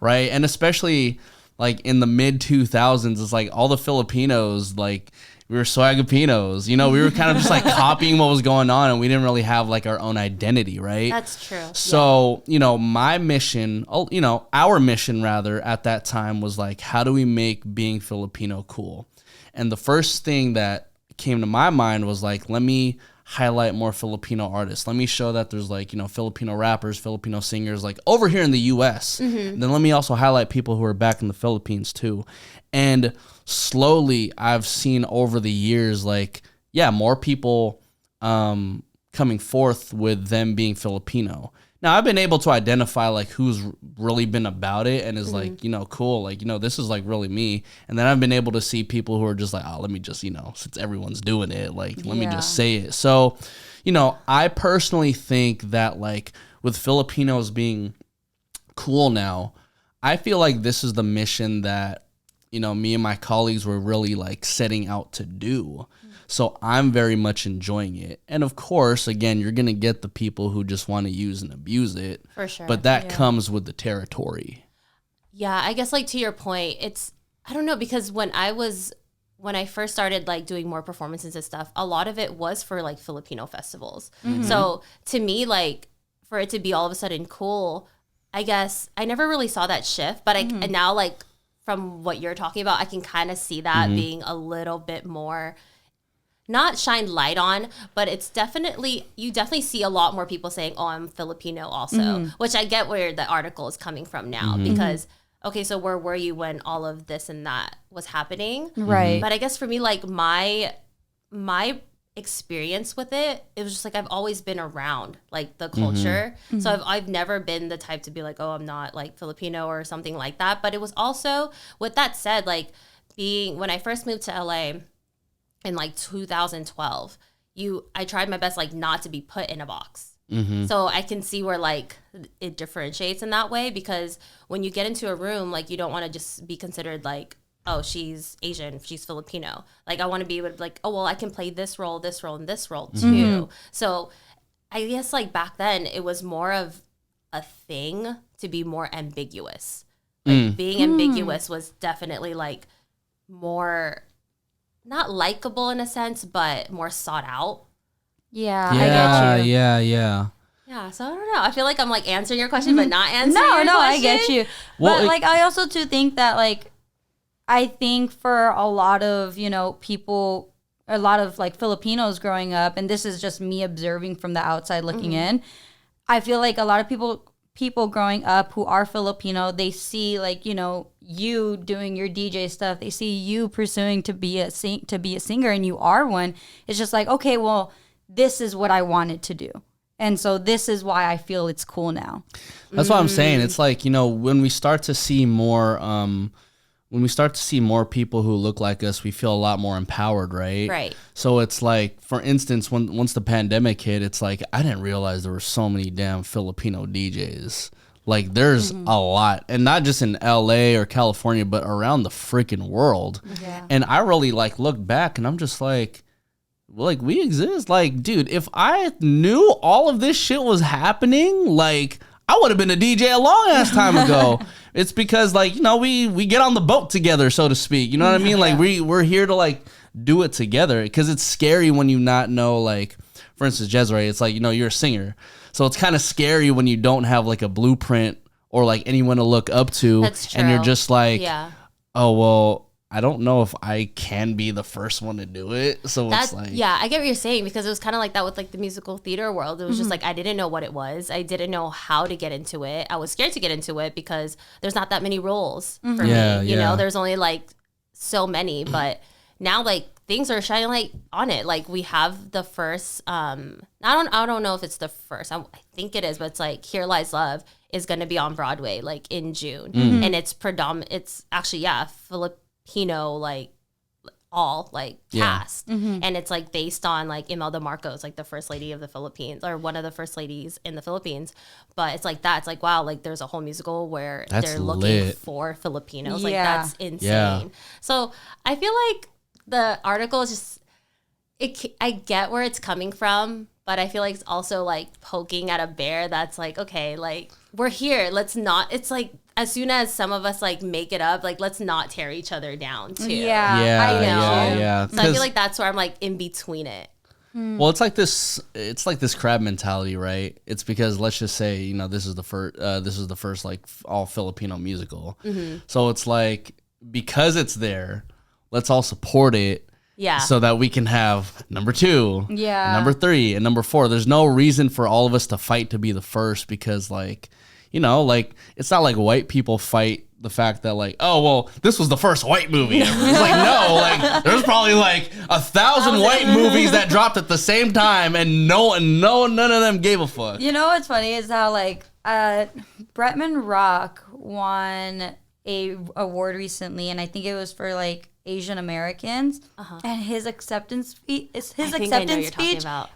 right? And especially like in the mid 2000s, it's like all the Filipinos, like we were swagapinos, you know, we were kind of just like copying what was going on, and we didn't really have like our own identity, right? That's true. So, you know, my mission, you know, our mission rather at that time was like, how do we make being Filipino cool? And the first thing that came to my mind was like, let me highlight more Filipino artists. Let me show that there's like, you know, Filipino rappers, Filipino singers like over here in the US. Then let me also highlight people who are back in the Philippines too. And slowly I've seen over the years, like, yeah, more people coming forth with them being Filipino. Now I've been able to identify like who's really been about it and is like, you know, cool. Like, you know, this is like really me. And then I've been able to see people who are just like, oh, let me just, you know, since everyone's doing it, like, let me just say it. So, you know, I personally think that like with Filipinos being cool now, I feel like this is the mission that, you know, me and my colleagues were really like setting out to do. So I'm very much enjoying it. And of course, again, you're going to get the people who just want to use and abuse it. For sure. But that comes with the territory. Yeah, I guess like to your point, it's, I don't know, because when I first started like doing more performances and stuff, a lot of it was for like Filipino festivals. So to me, like for it to be all of a sudden cool, I guess I never really saw that shift. But and now like from what you're talking about, I can kind of see that being a little bit more, not shine light on, but it's definitely, you definitely see a lot more people saying, oh, I'm Filipino also, which I get where the article is coming from now because, okay, so where were you when all of this and that was happening? Right. But I guess for me, like my experience with it, it was just like, I've always been around like the culture. So I've never been the type to be like, oh, I'm not like Filipino or something like that. But it was also, with that said, like when I first moved to LA, in like 2012, I tried my best like not to be put in a box. So I can see where like it differentiates in that way, because when you get into a room, like you don't want to just be considered like, oh, she's Asian, she's Filipino. Like I want to be able to like, oh, well, I can play this role, and this role too. So I guess like back then it was more of a thing to be more ambiguous. Like being ambiguous was definitely like more, not likable in a sense, but more sought out. Yeah, I get you. Yeah, so I don't know. I feel like I'm like answering your question, but not answering your question. No, I get you. Well, but like, I also too think that like, I think for a lot of, you know, people, a lot of like Filipinos growing up, and this is just me observing from the outside looking in, I feel like a lot of people growing up who are Filipino, they see like, you know, you doing your DJ stuff, they see you pursuing to be a singer, and you are one. It's just like, okay, well, this is what I wanted to do, and so this is why I feel it's cool now. That's what I'm saying. It's like, you know, when we start to see more people who look like us, we feel a lot more empowered, right? Right. So it's like, for instance, once the pandemic hit, it's like, I didn't realize there were so many damn Filipino DJs. Like, there's a lot, and not just in LA or California, but around the freaking world. Yeah. And I really like look back, and I'm just like we exist. Like, dude, if I knew all of this shit was happening, like, I would have been a DJ a long ass time ago. It's because, like, you know, we get on the boat together, so to speak. You know what I mean? Like, we're here to like do it together, because it's scary when you not know, like, for instance, Jeserey, it's like, you know, you're a singer. So it's kind of scary when you don't have like a blueprint or like anyone to look up to. That's true. And you're just like, yeah. Oh, well, I don't know if I can be the first one to do it. So it's like, yeah, I get what you're saying, because it was kind of like that with like the musical theater world. It was just like, I didn't know what it was. I didn't know how to get into it. I was scared to get into it because there's not that many roles for me. You know, there's only like so many, but now like things are shining light on it. Like we have the first, I don't know if it's the first, I think it is, but it's like Here Lies Love is going to be on Broadway like in June. And it's it's actually, Filipino, like all like cast. And it's like based on like Imelda Marcos, like the first lady of the Philippines, or one of the first ladies in the Philippines. But it's like that. It's like, wow, like there's a whole musical where they're looking for Filipinos. Like that's insane. So I feel like the article is just, I get where it's coming from, but I feel like it's also like poking at a bear that's like, okay, like we're here. Let's not, it's like, as soon as some of us like make it up, like let's not tear each other down too. Yeah, I know. Yeah. So I feel like that's where I'm like in between it. Well, it's like this crab mentality, right? It's because let's just say, you know, this is the first like all Filipino musical. So it's like, because it's there, let's all support it. Yeah. So that we can have number 2, number 3, and number 4. There's no reason for all of us to fight to be the first, because like, you know, like it's not like white people fight the fact that like, oh, well, this was the first white movie ever. It's like, no, like there's probably like 1,000 white movies that dropped at the same time, and none of them gave a fuck. You know what's funny is how like Bretman Rock won a award recently, and I think it was for like Asian Americans, and his acceptance speech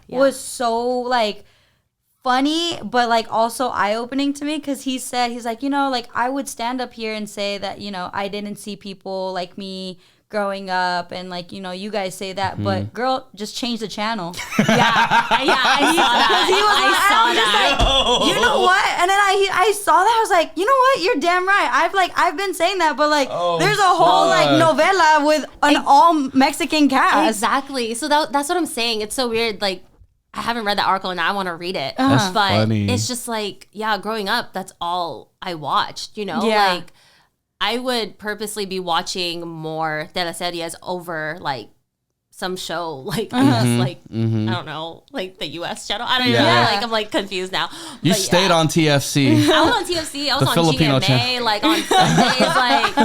was so like funny, but like also eye-opening to me, because he's like, you know, like I would stand up here and say that, you know, I didn't see people like me growing up, and like, you know, you guys say that, but girl, just change the channel. I saw that. Like, you know what? And then I saw that, I was like, you know what? You're damn right. I've been saying that, but like, there's a whole like novela with an all Mexican cast. Exactly. So that's what I'm saying. It's so weird. Like, I haven't read the article and I want to read it. That's but funny. It's just like, yeah, growing up, that's all I watched, you know? Yeah. Like, I would purposely be watching more teleseries over like some show, like I guess like I don't know, like the US channel. I don't even know. Like I'm like confused now. You stayed on TFC. I was on TFC. I was on Filipino GMA. channel. Like on Sundays, like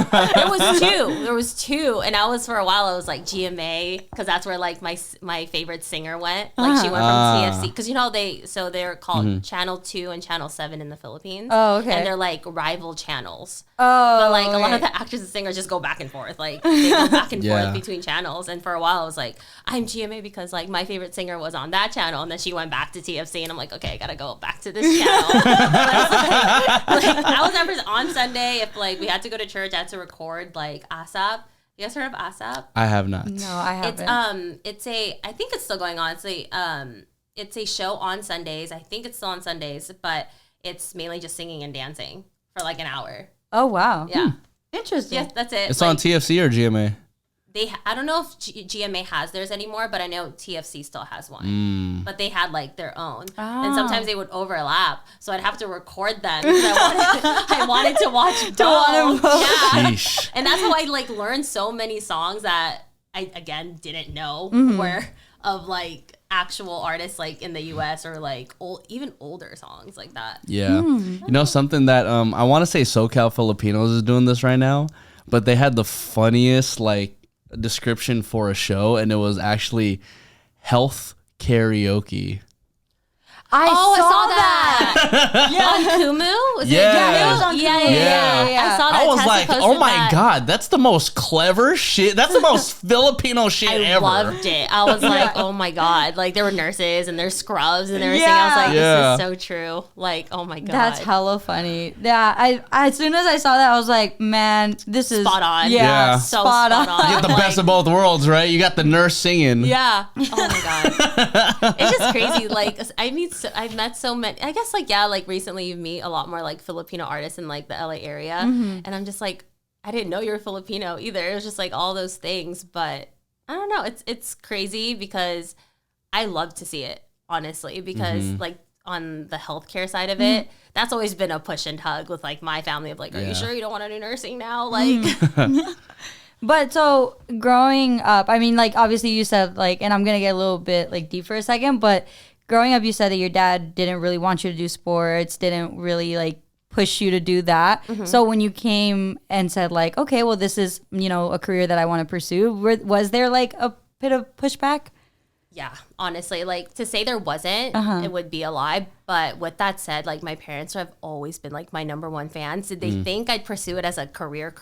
there was two, and I was for a while. I was like GMA because that's where like my favorite singer went. Like she went from TFC because you know they're called Channel 2 and Channel 7 in the Philippines. Oh, okay. And they're like rival channels. Oh, but like a lot of the actors and singers just go back and forth. Like they go back and forth between channels. And for a while I was like, I'm GMA because like my favorite singer was on that channel, and then she went back to TFC, and I'm like, okay, I gotta go back to this channel. I was never on Sunday. If like we had to go to church, I had to record like ASAP. You guys heard of ASAP? I have not. No, I haven't. It's I think it's still going on. It's a show on Sundays. I think it's still on Sundays, but it's mainly just singing and dancing for like an hour. Oh wow. Yeah. Interesting. Yes, that's it. It's on TFC or GMA? I don't know if GMA has theirs anymore, but I know TFC still has one. But they had like their own, and sometimes they would overlap, so I'd have to record them because I wanted to watch both. Yeah, Sheesh. and that's how I like learned so many songs that I again didn't know were of like actual artists like in the US or like even older songs like that. Yeah. You know something that I want to say SoCal Filipinos is doing this right now, but they had the funniest like description for a show, and it was actually health karaoke. I saw that. On Kumu? Was Yeah. it was on Kumu. Yeah. I saw that. I was Tessa like, posted oh my that. God, that's the most clever shit. That's the most Filipino shit I ever. loved it. I was like, oh my God. Like there were nurses and there's scrubs and everything. I was like, this is so true. Like, oh my God. That's hella funny. Yeah, I as soon as I saw that, I was like, man, this is spot on. Yeah. So Spot on. on. You get the best of both worlds, right? You got the nurse singing. Yeah. Oh my God. It's just crazy. Like I've met so many. I guess like like recently you meet a lot more like Filipino artists in like the LA area, and I'm just like, I didn't know you were Filipino either. It was just like all those things, but I don't know. It's crazy because I love to see it honestly because like on the healthcare side of it, that's always been a push and tug with like my family of like, are you sure you don't want to do nursing now? Like. But so growing up, I mean, like obviously you said like, and I'm gonna get a little bit like deep for a second, but growing up, you said that your dad didn't really want you to do sports, didn't really like push you to do that. So when you came and said like, okay, well, this is, you know, a career that I want to pursue, was there like a bit of pushback? Yeah, honestly, like to say there wasn't, it would be a lie. But with that said, like my parents have always been like my number one fans. Did they think I'd pursue it as a career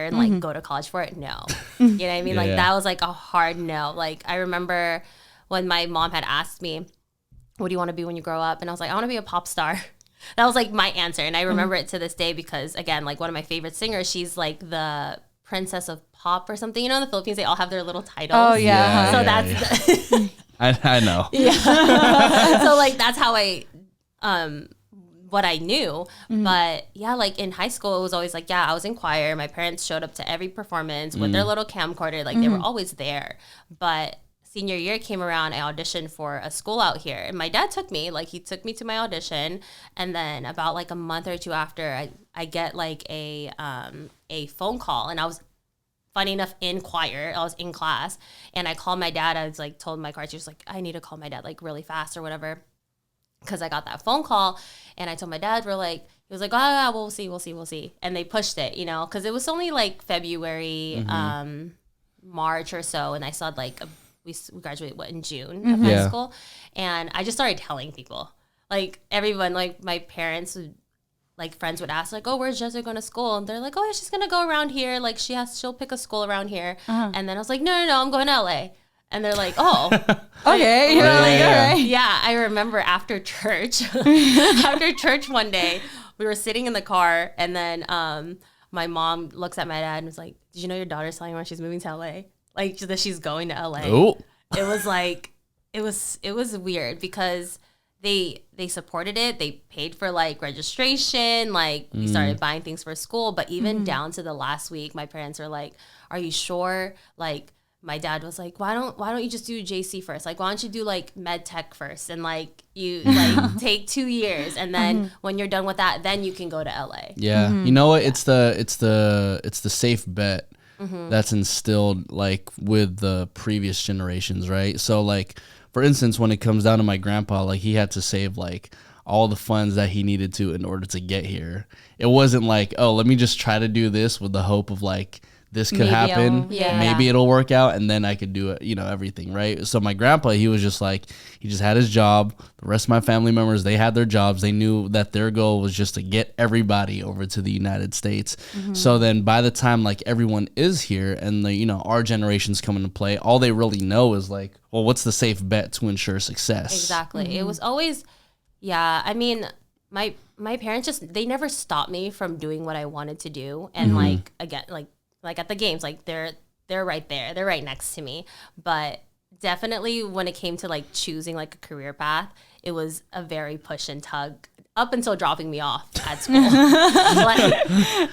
and like go to college for it? No. You know what I mean? Like that was like a hard no. Like I remember when my mom had asked me, what do you want to be when you grow up? And I was like, I want to be a pop star. That was like my answer. And I remember it to this day because again, like one of my favorite singers, she's like the princess of pop or something. You know, in the Philippines, they all have their little titles. Oh yeah. So that's I know. yeah. So like that's how I what I knew. But yeah, like in high school, it was always like, yeah, I was in choir. My parents showed up to every performance with their little camcorder. Like they were always there. But senior year came around, I auditioned for a school out here. And my dad took me, like he took me to my audition. And then about like a month or two after, I get like a phone call. And I was, funny enough, in choir. I was in class. And I called my dad. I was like, told my choir teacher, like, I need to call my dad like really fast or whatever. Because I got that phone call, and I told my dad, he was like, oh, yeah, we'll see. And they pushed it, you know, because it was only like February, March or so. And I saw like, we graduated, in June of high school. And I just started telling people, like everyone, like my parents, like friends would ask, like, oh, where's Jeserey going to school? And they're like, oh, yeah, she's going to go around here. Like she'll pick a school around here. And then I was like, no, I'm going to LA. And they're like, oh, okay. You're like, all right. Yeah, I remember after church one day, we were sitting in the car, and then my mom looks at my dad and was like, did you know your daughter's telling her she's moving to LA? Like, that she's going to LA. Oh. It was like, it was weird because they supported it. They paid for like registration. Like we started buying things for school, but even down to the last week, my parents were like, are you sure? Like, my dad was like, why don't you just do JC first? Like, why don't you do like med tech first? And like you like take 2 years, and then when you're done with that, then you can go to LA. Yeah. You know what? It's the safe bet that's instilled like with the previous generations, right? So like, for instance, when it comes down to my grandpa, like he had to save like all the funds that he needed to in order to get here. It wasn't like, oh, let me just try to do this with the hope of like, this could happen. Maybe it'll work out, and then I could do it, you know, everything, right? So my grandpa, he was just like, he just had his job. The rest of my family members, they had their jobs. They knew that their goal was just to get everybody over to the United States. So then by the time like everyone is here and the, you know, our generations come into play, all they really know is like, well, what's the safe bet to ensure success? Exactly. It was always, I mean, my parents just, they never stopped me from doing what I wanted to do. And like, again, like at the games, like they're right there. They're right next to me. But definitely when it came to like choosing like a career path, it was a very push and tug up until dropping me off at school. Like,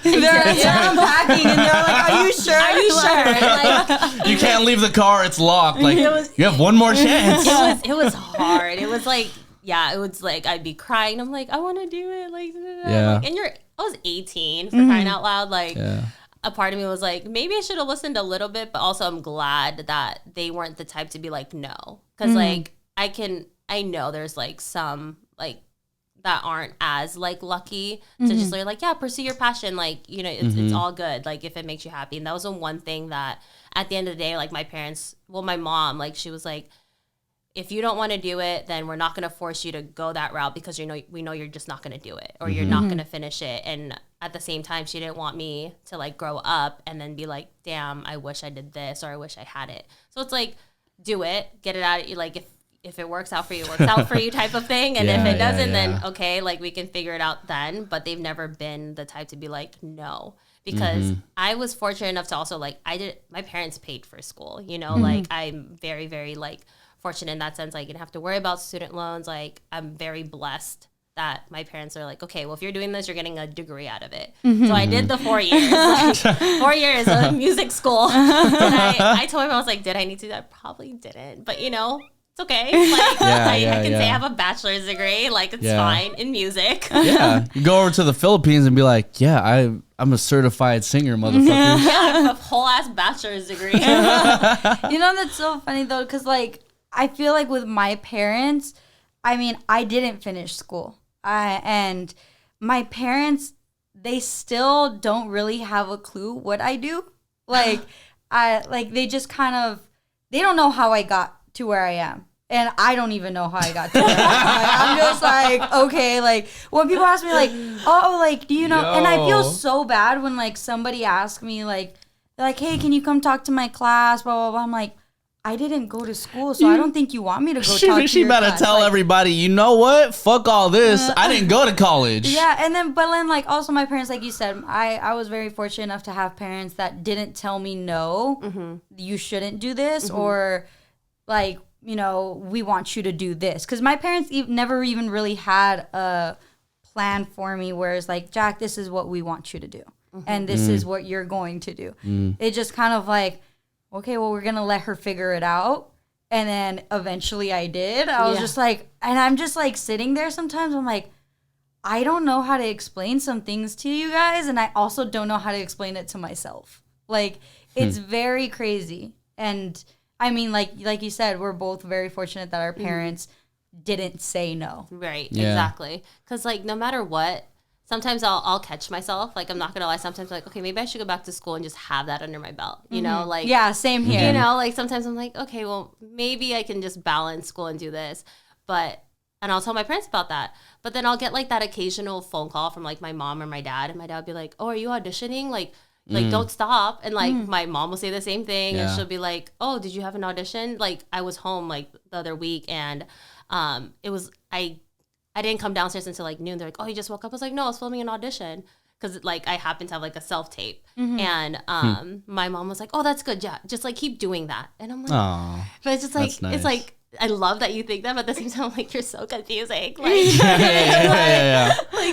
they're unpacking and they're like, are you sure? Are you sure? Like, you can't leave the car. It's locked. Like, you have one more chance. It was hard. It was like, it was like I'd be crying. I'm like, I want to do it. Like, yeah. And I was 18 for crying out loud. Like, a part of me was like, maybe I should have listened a little bit, but also I'm glad that they weren't the type to be like, no. Because like, I know there's like some like that aren't as like lucky to just like, pursue your passion. Like, you know, it's all good. Like if it makes you happy. And that was the one thing that at the end of the day, like my mom, like she was like, if you don't want to do it, then we're not going to force you to go that route because we know you're just not going to do it or you're not going to finish it. And at the same time, she didn't want me to like grow up and then be like, damn, I wish I did this or I wish I had it. So it's like, do it, get it out. Like if it works out for you, it works out for you type of thing. And if it doesn't, then okay, like we can figure it out then. But they've never been the type to be like, no. Because I was fortunate enough to also like, my parents paid for school, you know, like I'm very, very like, fortunate in that sense. Like, I didn't have to worry about student loans. Like, I'm very blessed that my parents are like, okay, well, if you're doing this, you're getting a degree out of it. So I did the 4 years, like, 4 years of music school. And I told him, I was like, did I need to? I probably didn't, but you know, it's okay. Like, I can say I have a bachelor's degree. Like, it's fine in music. You go over to the Philippines and be like, I'm a certified singer, motherfucker. I have a whole ass bachelor's degree. You know, that's so funny though, because like, I feel like with my parents, I mean, I didn't finish school. And my parents, they still don't really have a clue what I do. Like, they just kind of, they don't know how I got to where I am. And I don't even know how I got to where I am. Like, I'm just like, okay, like, when people ask me, like, oh, like, do you know? And I feel so bad when, like, somebody asks me, like, they're like, hey, can you come talk to my class, blah, blah, blah. I'm like, I didn't go to school, so I don't think you want me to go talk to your She better class. tell everybody, you know what? Fuck all this. I didn't go to college. Yeah, and then, but then, like, also my parents, like you said, I was very fortunate enough to have parents that didn't tell me, no, you shouldn't do this, or, like, you know, we want you to do this. Because my parents never even really had a plan for me where it's like, Jack, this is what we want you to do. And this is what you're going to do. It just kind of like, okay, well, we're going to let her figure it out. And then eventually I did. I was just like, and I'm just like sitting there sometimes. I'm like, I don't know how to explain some things to you guys. And I also don't know how to explain it to myself. Like, it's very crazy. And I mean, like you said, we're both very fortunate that our parents didn't say no. Right, exactly. Because, like, no matter what, sometimes I'll catch myself. Like, I'm not going to lie. Sometimes, like, okay, maybe I should go back to school and just have that under my belt. You know, like. Yeah, same here. You know, like, sometimes I'm like, okay, well, maybe I can just balance school and do this. And I'll tell my parents about that. But then I'll get, like, that occasional phone call from, like, my mom or my dad. And my dad would be like, oh, are you auditioning? Like, don't stop. And, like, my mom will say the same thing. And she'll be like, oh, did you have an audition? Like, I was home, like, the other week. And it was, I didn't come downstairs until, like, noon. They're like, oh, you just woke up? I was like, no, I was filming an audition. Because, like, I happened to have, like, a self-tape. And my mom was like, oh, that's good. Yeah, just, like, keep doing that. And I'm like, but it's just, like, nice. It's, like, I love that you think that, but at the same time, like, you're so confusing. Like, like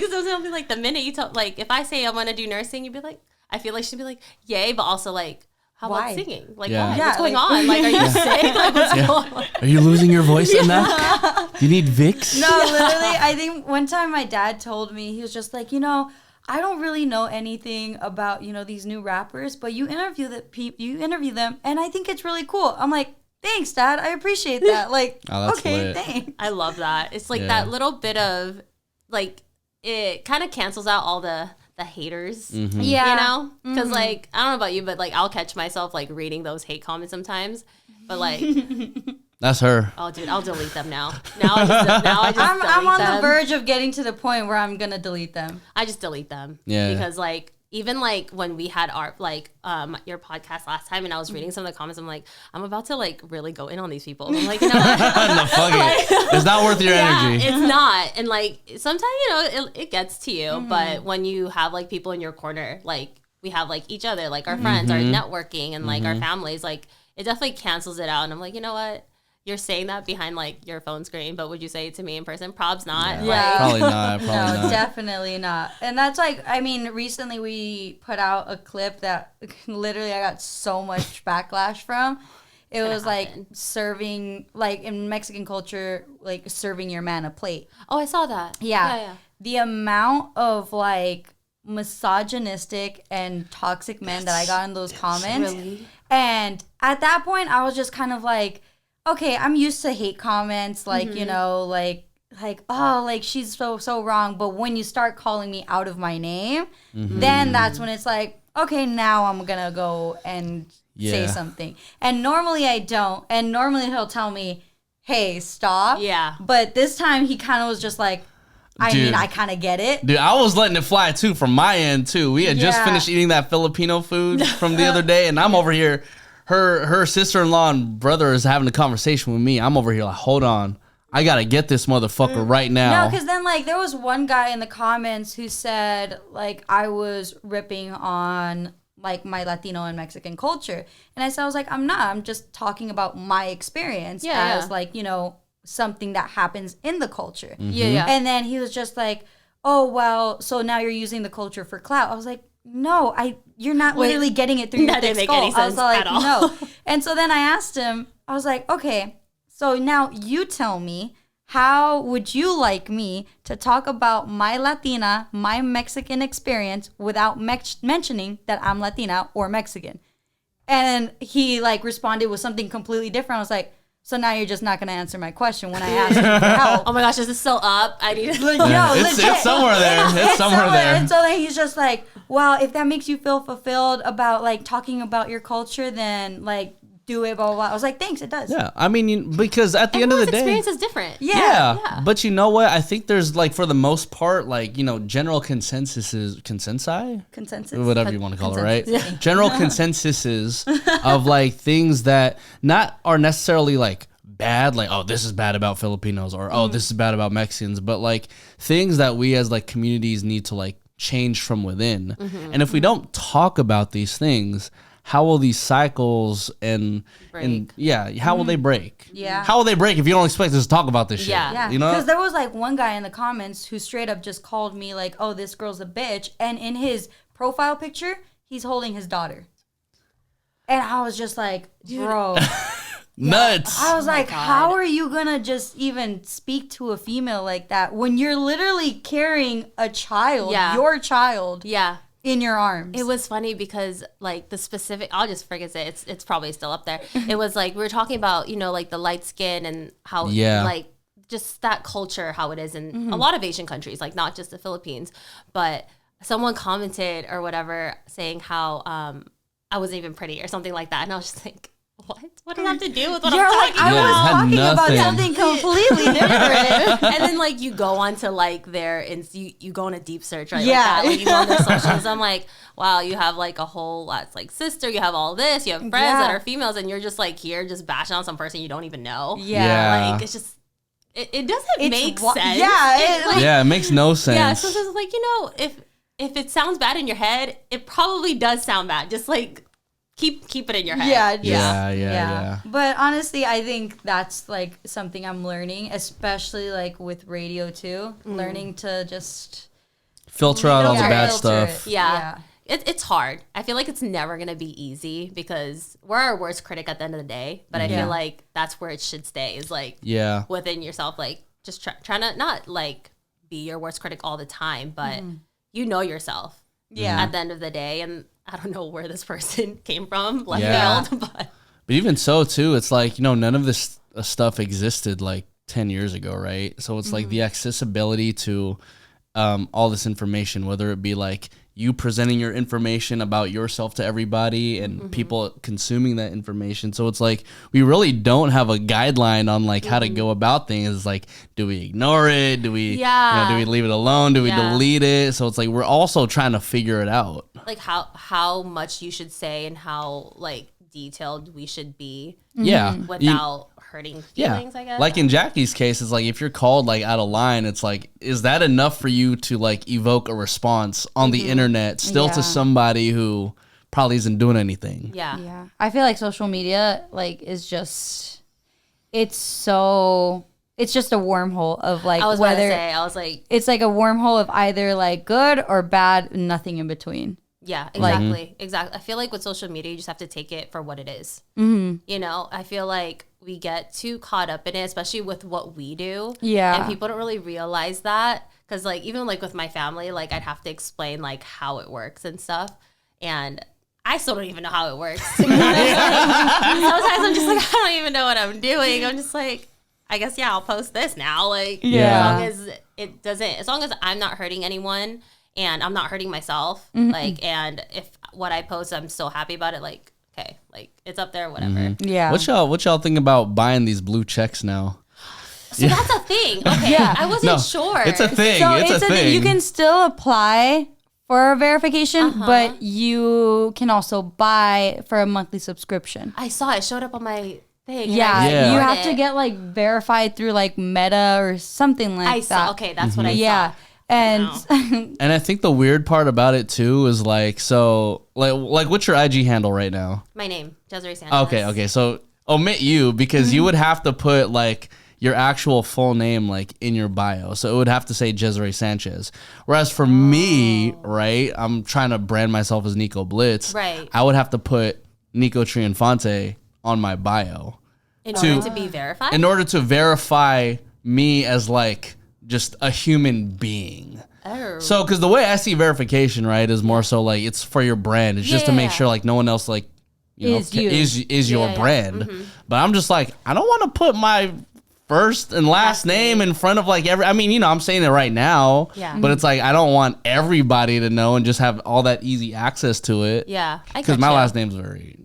sometimes I'll be like, the minute you tell, like, if I say I want to do nursing, you'd be like, I feel like she'd be like, yay, but also, like, how about singing? Like, why? What's going on? Like, are you sick? Like, what's going on? Are you losing your voice enough? Do you need Vicks? No, literally, I think one time my dad told me, he was just like, you know, I don't really know anything about, you know, these new rappers, but you interview them, and I think it's really cool. I'm like, thanks, Dad. I appreciate that. Like, okay, thanks. I love that. It's like that little bit of, like, it kind of cancels out all the haters, you know? Because, like, I don't know about you, but, like, I'll catch myself, like, reading those hate comments sometimes. But, like... That's her. Oh, dude, I'll delete them now. I'm on the verge of getting to the point where I'm going to delete them. I just delete them. Yeah. Because, like... Even, like, when we had our, like, your podcast last time and I was reading some of the comments, I'm like, I'm about to, like, really go in on these people. I'm like, no. No, fuck it. It's not worth your energy. It's not. And, like, sometimes, you know, it gets to you. But when you have, like, people in your corner, like, we have, like, each other, like, our friends, our networking, and, like, our families, like, it definitely cancels it out. And I'm like, you know what? You're saying that behind, like, your phone screen, but would you say it to me in person? Probs not. Yeah. Like, Probably not. No, definitely not. And that's like, I mean, recently we put out a clip that literally I got so much backlash from. It was like serving, like in Mexican culture, like serving your man a plate. Oh, I saw that. Yeah. The amount of like misogynistic and toxic men that I got in those comments. Really? And at that point, I was just kind of like, okay, I'm used to hate comments, like, you know, like, oh, like, she's so wrong. But when you start calling me out of my name, then that's when it's like, okay, now I'm going to go and say something. And normally I don't. And normally he'll tell me, hey, stop. Yeah. But this time he kind of was just like, I mean, I kind of get it. Dude, I was letting it fly, too, from my end, too. We had just finished eating that Filipino food from the other day, and I'm over here. Her sister-in-law and brother is having a conversation with me. I'm over here like, hold on. I got to get this motherfucker right now. No, because then, like, there was one guy in the comments who said, like, I was ripping on, like, my Latino and Mexican culture. And I was like, I'm not. I'm just talking about my experience as, like, you know, something that happens in the culture. Yeah. And then he was just like, oh, well, so now you're using the culture for clout. I was like, no, you're not literally getting it through your thick skull. I was like, no. And so then I asked him, I was like, okay, so now you tell me, how would you like me to talk about my Latina, my Mexican experience without mentioning that I'm Latina or Mexican? And he like responded with something completely different. I was like, so now you're just not going to answer my question when I ask you for help. Oh my gosh, is this still up? I need to... It's somewhere there. It's somewhere there. And so then he's just like, well, if that makes you feel fulfilled about like talking about your culture, then like do it, blah, blah, blah. I was like, thanks, it does. Yeah, I mean, because at the end of the day... experience is different. Yeah. But you know what? I think there's like, for the most part, like, you know, general consensus, whatever you want to call it, right? Yeah. General consensuses of like things that not are necessarily like bad, like, oh, this is bad about Filipinos, or oh, this is bad about Mexicans, but like things that we as like communities need to like change from within. And if we don't talk about these things, how will these cycles and how will they break? Yeah. How will they break if you don't expect us to talk about this shit? Yeah. You know? Because there was like one guy in the comments who straight up just called me like, oh, this girl's a bitch. And in his profile picture, he's holding his daughter. And I was just like, bro. Nuts. I was like, how are you going to just even speak to a female like that when you're literally carrying a child, your child, in your arms? It was funny because like the specific, I'll just forget it. It's probably still up there. It was like, we were talking about, you know, like the light skin and how like just that culture, how it is in a lot of Asian countries, like not just the Philippines, but someone commented or whatever saying how I wasn't even pretty or something like that. And I was just like, what does that have to do with what I'm talking about? I was talking about something completely different. And then like you go on to like you go on a deep search, right? Yeah. Like you go on their socials. I'm like, wow, you have like a whole lot's like sister, you have all this, you have friends that are females, and you're just like here just bashing on some person you don't even know. Yeah. Like it's just it doesn't make sense. Yeah. It makes no sense. Yeah, so it's like, you know, if it sounds bad in your head, it probably does sound bad. Just like keep it in your head. Yeah. But honestly, I think that's like something I'm learning, especially like with radio too. Learning to just filter out all the bad stuff. Yeah. It's hard. I feel like it's never going to be easy because we're our worst critic at the end of the day. But I feel like that's where it should stay, is like within yourself, like just trying to not like be your worst critic all the time, but you know yourself at the end of the day. And I don't know where this person came from, left field, but even so too, it's like, you know, none of this stuff existed like 10 years ago, right? So it's like the accessibility to all this information, whether it be like you presenting your information about yourself to everybody and people consuming that information. So it's like we really don't have a guideline on like how to go about things. It's like, do we ignore it? Do we do we leave it alone? Do we delete it? So it's like we're also trying to figure it out. Like how much you should say and how like detailed we should be. Yeah. Without hurting feelings, I guess. Like in Jackie's case, it's like if you're called like out of line, it's like, is that enough for you to like evoke a response on the internet still to somebody who probably isn't doing anything? Yeah. I feel like social media like is just it's just a wormhole of like I was like it's like a wormhole of either like good or bad, nothing in between. Yeah, exactly. Exactly. I feel like with social media, you just have to take it for what it is. You know, I feel like we get too caught up in it, especially with what we do. Yeah. And people don't really realize that. Because, like, even, like, with my family, like, I'd have to explain, like, how it works and stuff. And I still don't even know how it works. To be honest. Sometimes I'm just like, I don't even know what I'm doing. I'm just like, I guess, I'll post this now. Like, as long as I'm not hurting anyone and I'm not hurting myself, like, and if what I post, I'm so happy about it, like, okay, like, it's up there, whatever. Yeah. What y'all think about buying these blue checks now? So that's a thing. Okay. I wasn't sure. It's a thing. So it's a thing. You can still apply for a verification, but you can also buy for a monthly subscription. I saw it showed up on my thing. Yeah. You have to get like verified through like Meta or something like that. Okay, that's what I saw. And and I think the weird part about it too is like, so like what's your IG handle right now? My name, Jeserey Sanchez. Okay. So omit you because you would have to put like your actual full name like in your bio. So it would have to say Jeserey Sanchez. Whereas for me, right, I'm trying to brand myself as Nico Blitz. Right. I would have to put Nico Triunfante on my bio. In order to be verified? In order to verify me as like just a human being. Oh. So, because the way I see verification, right, is more so like it's for your brand. It's just to make sure like no one else like is your brand. But I'm just like, I don't want to put my first and last name in front of like every. I mean, you know, I'm saying it right now. Yeah. But it's like I don't want everybody to know and just have all that easy access to it. Yeah. Because my last name's very,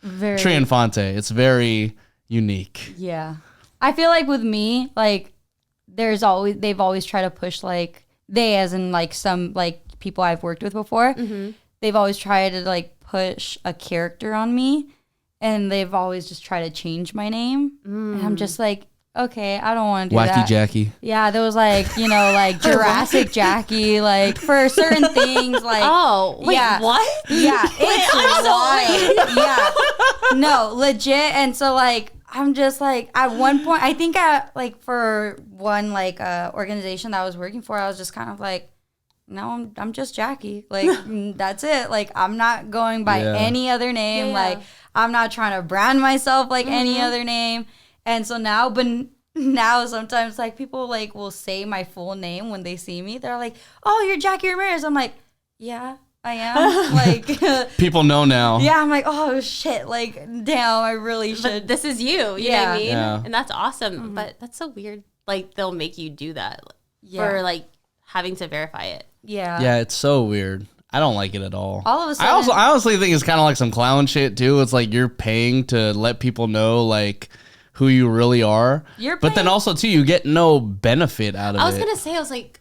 very Triunfante. It's very unique. Yeah. I feel like with me, like they've always tried to push like they as in like some like people I've worked with before. They've always tried to like push a character on me, and they've always just tried to change my name. And I'm just like, okay, I don't want to do Wacky that. Jackie. Yeah, there was like, like Jurassic Jackie, like for certain things, like. Oh, wait, yeah, what? Yeah, it's wild. Yeah, no, legit. And so like, I'm just like, at one point, I think for one like organization that I was working for, I was just kind of like, no, I'm just Jackie. Like, that's it. Like, I'm not going by any other name. Yeah. Like, I'm not trying to brand myself like any other name. And so now sometimes like people like will say my full name when they see me. They're like, "Oh, you're Jackie Ramirez." I'm like, "Yeah, I am." Like people know now. Yeah, I'm like, "Oh shit!" Like, damn, I really should. But this is you. You know what I mean? Yeah. And that's awesome. But that's so weird. Like they'll make you do that for like having to verify it. Yeah. Yeah, it's so weird. I don't like it at all. All of a sudden, I honestly think it's kind of like some clown shit too. It's like you're paying to let people know like who you really are. But then also too, you get no benefit out of it. I was gonna say,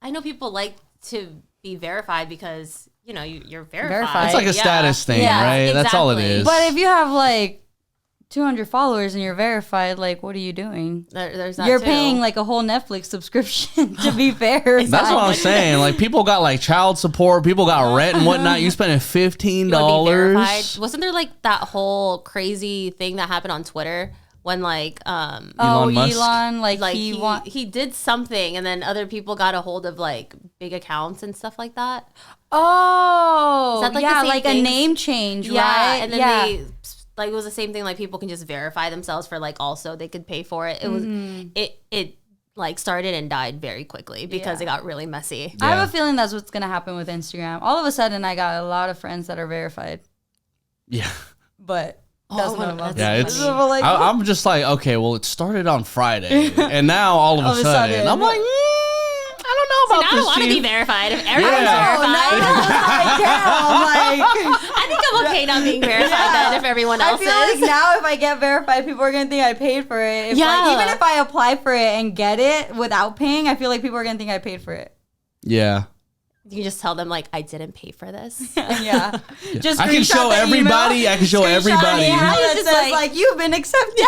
I know people like to be verified because you're verified. It's like a status thing, right? Exactly. That's all it is. But if you have like 200 followers and you're verified, like, what are you doing? There's that You're too. paying like a whole Netflix subscription to be verified. That's what I'm saying. Like, people got like child support, people got rent and whatnot. You spending $15. Wasn't there like that whole crazy thing that happened on Twitter when like Elon Musk? Elon like he did something and then other people got a hold of like big accounts and stuff like that. Oh, Is that, like, yeah, the same like thing? a name change, Yeah, right? and then they like it was the same thing. Like people can just verify themselves for like also they could pay for it. It was it like started and died very quickly because it got really messy. I have a feeling that's what's gonna happen with Instagram. All of a sudden, I got a lot of friends that are verified. Yeah, but that's not about I'm just like, okay, well, it started on Friday, and now all of a sudden, I'm like, I don't know about now this. I want to be verified. If everyone's I think I'm okay not being verified then if everyone else I feel like now if I get verified, people are gonna think I paid for it. Even if I apply for it and get it without paying, I feel like people are gonna think I paid for it. Yeah. You can just tell them like I didn't pay for this. Yeah. Just I can show everybody. I can show everybody. It says like you've been accepted.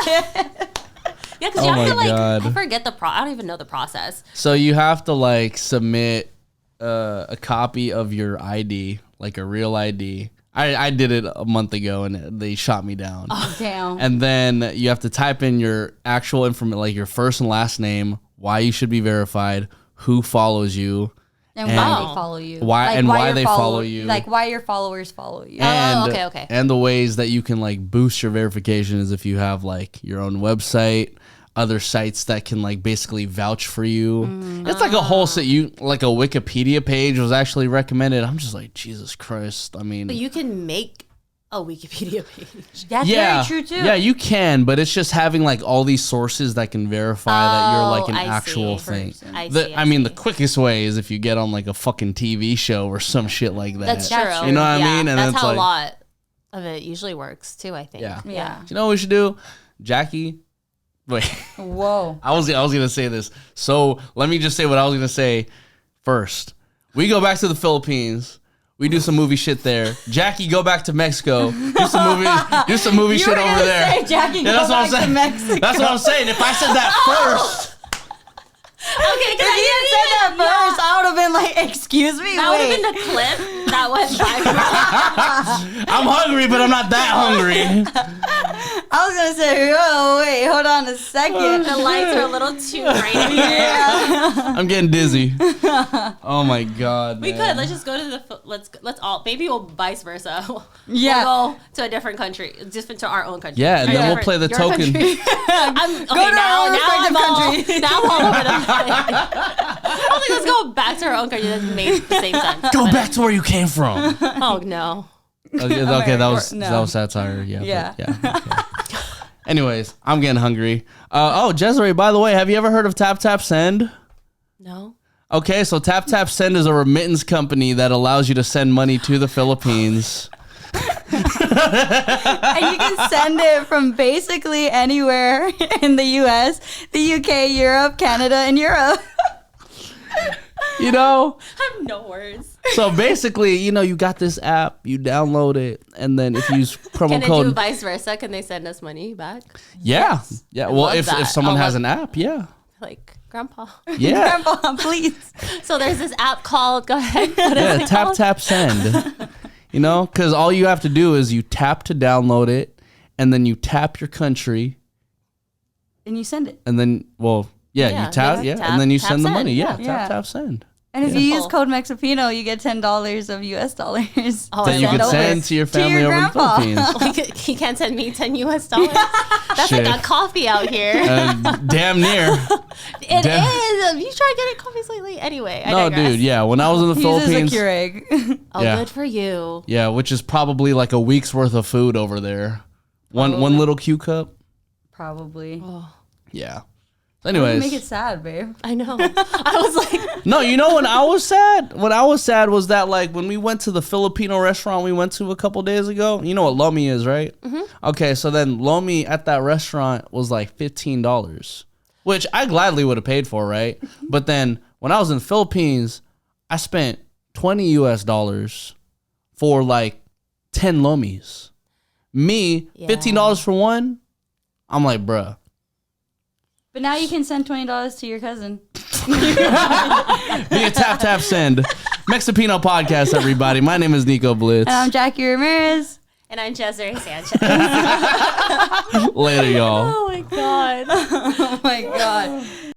Yeah, because you have to like I forget I don't even know the process. So you have to like submit a copy of your ID, like a real ID. I did it a month ago and they shot me down. Oh damn. And then you have to type in your actual information, like your first and last name, why you should be verified, who follows you. And why they follow you. Why they follow you. Like why your followers follow you. And, okay. And the ways that you can like boost your verification is if you have like your own website, other sites that can like basically vouch for you. It's like a whole like a Wikipedia page was actually recommended. I'm just like, Jesus Christ. I mean, but you can make a Wikipedia page. That's very true too. Yeah, you can, but it's just having like all these sources that can verify that you're like an actual thing. I mean, the quickest way is if you get on like a fucking TV show or some shit like that. That's true. You know what I mean? And that's how a lot of it usually works too, I think. Yeah. Do you know what we should do? Jackie? Wait. Whoa. I was gonna say this. So let me just say what I was gonna say first. We go back to the Philippines. We do some movie shit there. Jackie, go back to Mexico. Do some movie shit over there. Say, Jackie, go back to Mexico. That's what I'm saying. If I said that first. Okay, if you had said that first, I would have been like, excuse me, that would have been the clip that went viral. I'm hungry, but I'm not that hungry. I was gonna say, oh wait, hold on a second. The lights are a little too bright here. I'm getting dizzy. Oh my god. We could. Let's just go to the. Let's all. Maybe we'll vice versa. Yeah. We'll go to a different country, just to our own country. Yeah, and then we'll play the token. I'm okay now. Now I'm all over the place. I don't think let's go back to our own country. That made the same sense. Go back to where you came from. Oh no. Okay, that was satire. Yeah. Okay. Anyways, I'm getting hungry. Jeserey, by the way, have you ever heard of Tap Tap Send? No. Okay, so Tap Tap Send is a remittance company that allows you to send money to the Philippines. And you can send it from basically anywhere in the US, the UK, Europe, Canada, and Europe. You know? I have no words. So basically, you got this app, you download it, and then if you use promo Can code, it do vice versa? Can they send us money back? yeah. Well, love if that. someone has an app, yeah. Like, Grandpa. Yeah. Grandpa, please. So there's this app called, go ahead. What is Yeah, it tap, called? tap, send. Because all you have to do is you tap to download it, and then you tap your country, And you send it. and then, you tap, and then you tap, send the send. money. Yeah, Yeah. tap, tap, send. And if you use Cool. code Mexipino, you get $10 of US dollars. Oh, That I you love could it. send to your family your over in the grandpa. Philippines. He can't send me $10 US. That's Shit. like a coffee out here. Damn near. It is. You try getting coffees lately? Anyway, I No, digress. dude, yeah. When I was in the He uses a Philippines, Keurig. Oh, Yeah. good for you. yeah, which is probably like a week's worth of food over there. One little Q cup. Probably. Yeah. Make Anyways, it sad, babe. I know. I was like, no, when I was sad? What I was sad was that like when we went to the Filipino restaurant we went to a couple days ago, you know what Lomi is, right? Mm-hmm. Okay, so then Lomi at that restaurant was like $15, which I gladly would have paid for, right? But then when I was in the Philippines, I spent $20 US for like 10 Lomis. Me, $15 for one, I'm like, bruh. But now you can send $20 to your cousin. Via tap, tap, send. Mexipino podcast, everybody. My name is Nico Blitz. And I'm Jackie Ramirez. and I'm Jeserey Sanchez. Later, y'all. Oh my God. Oh my God.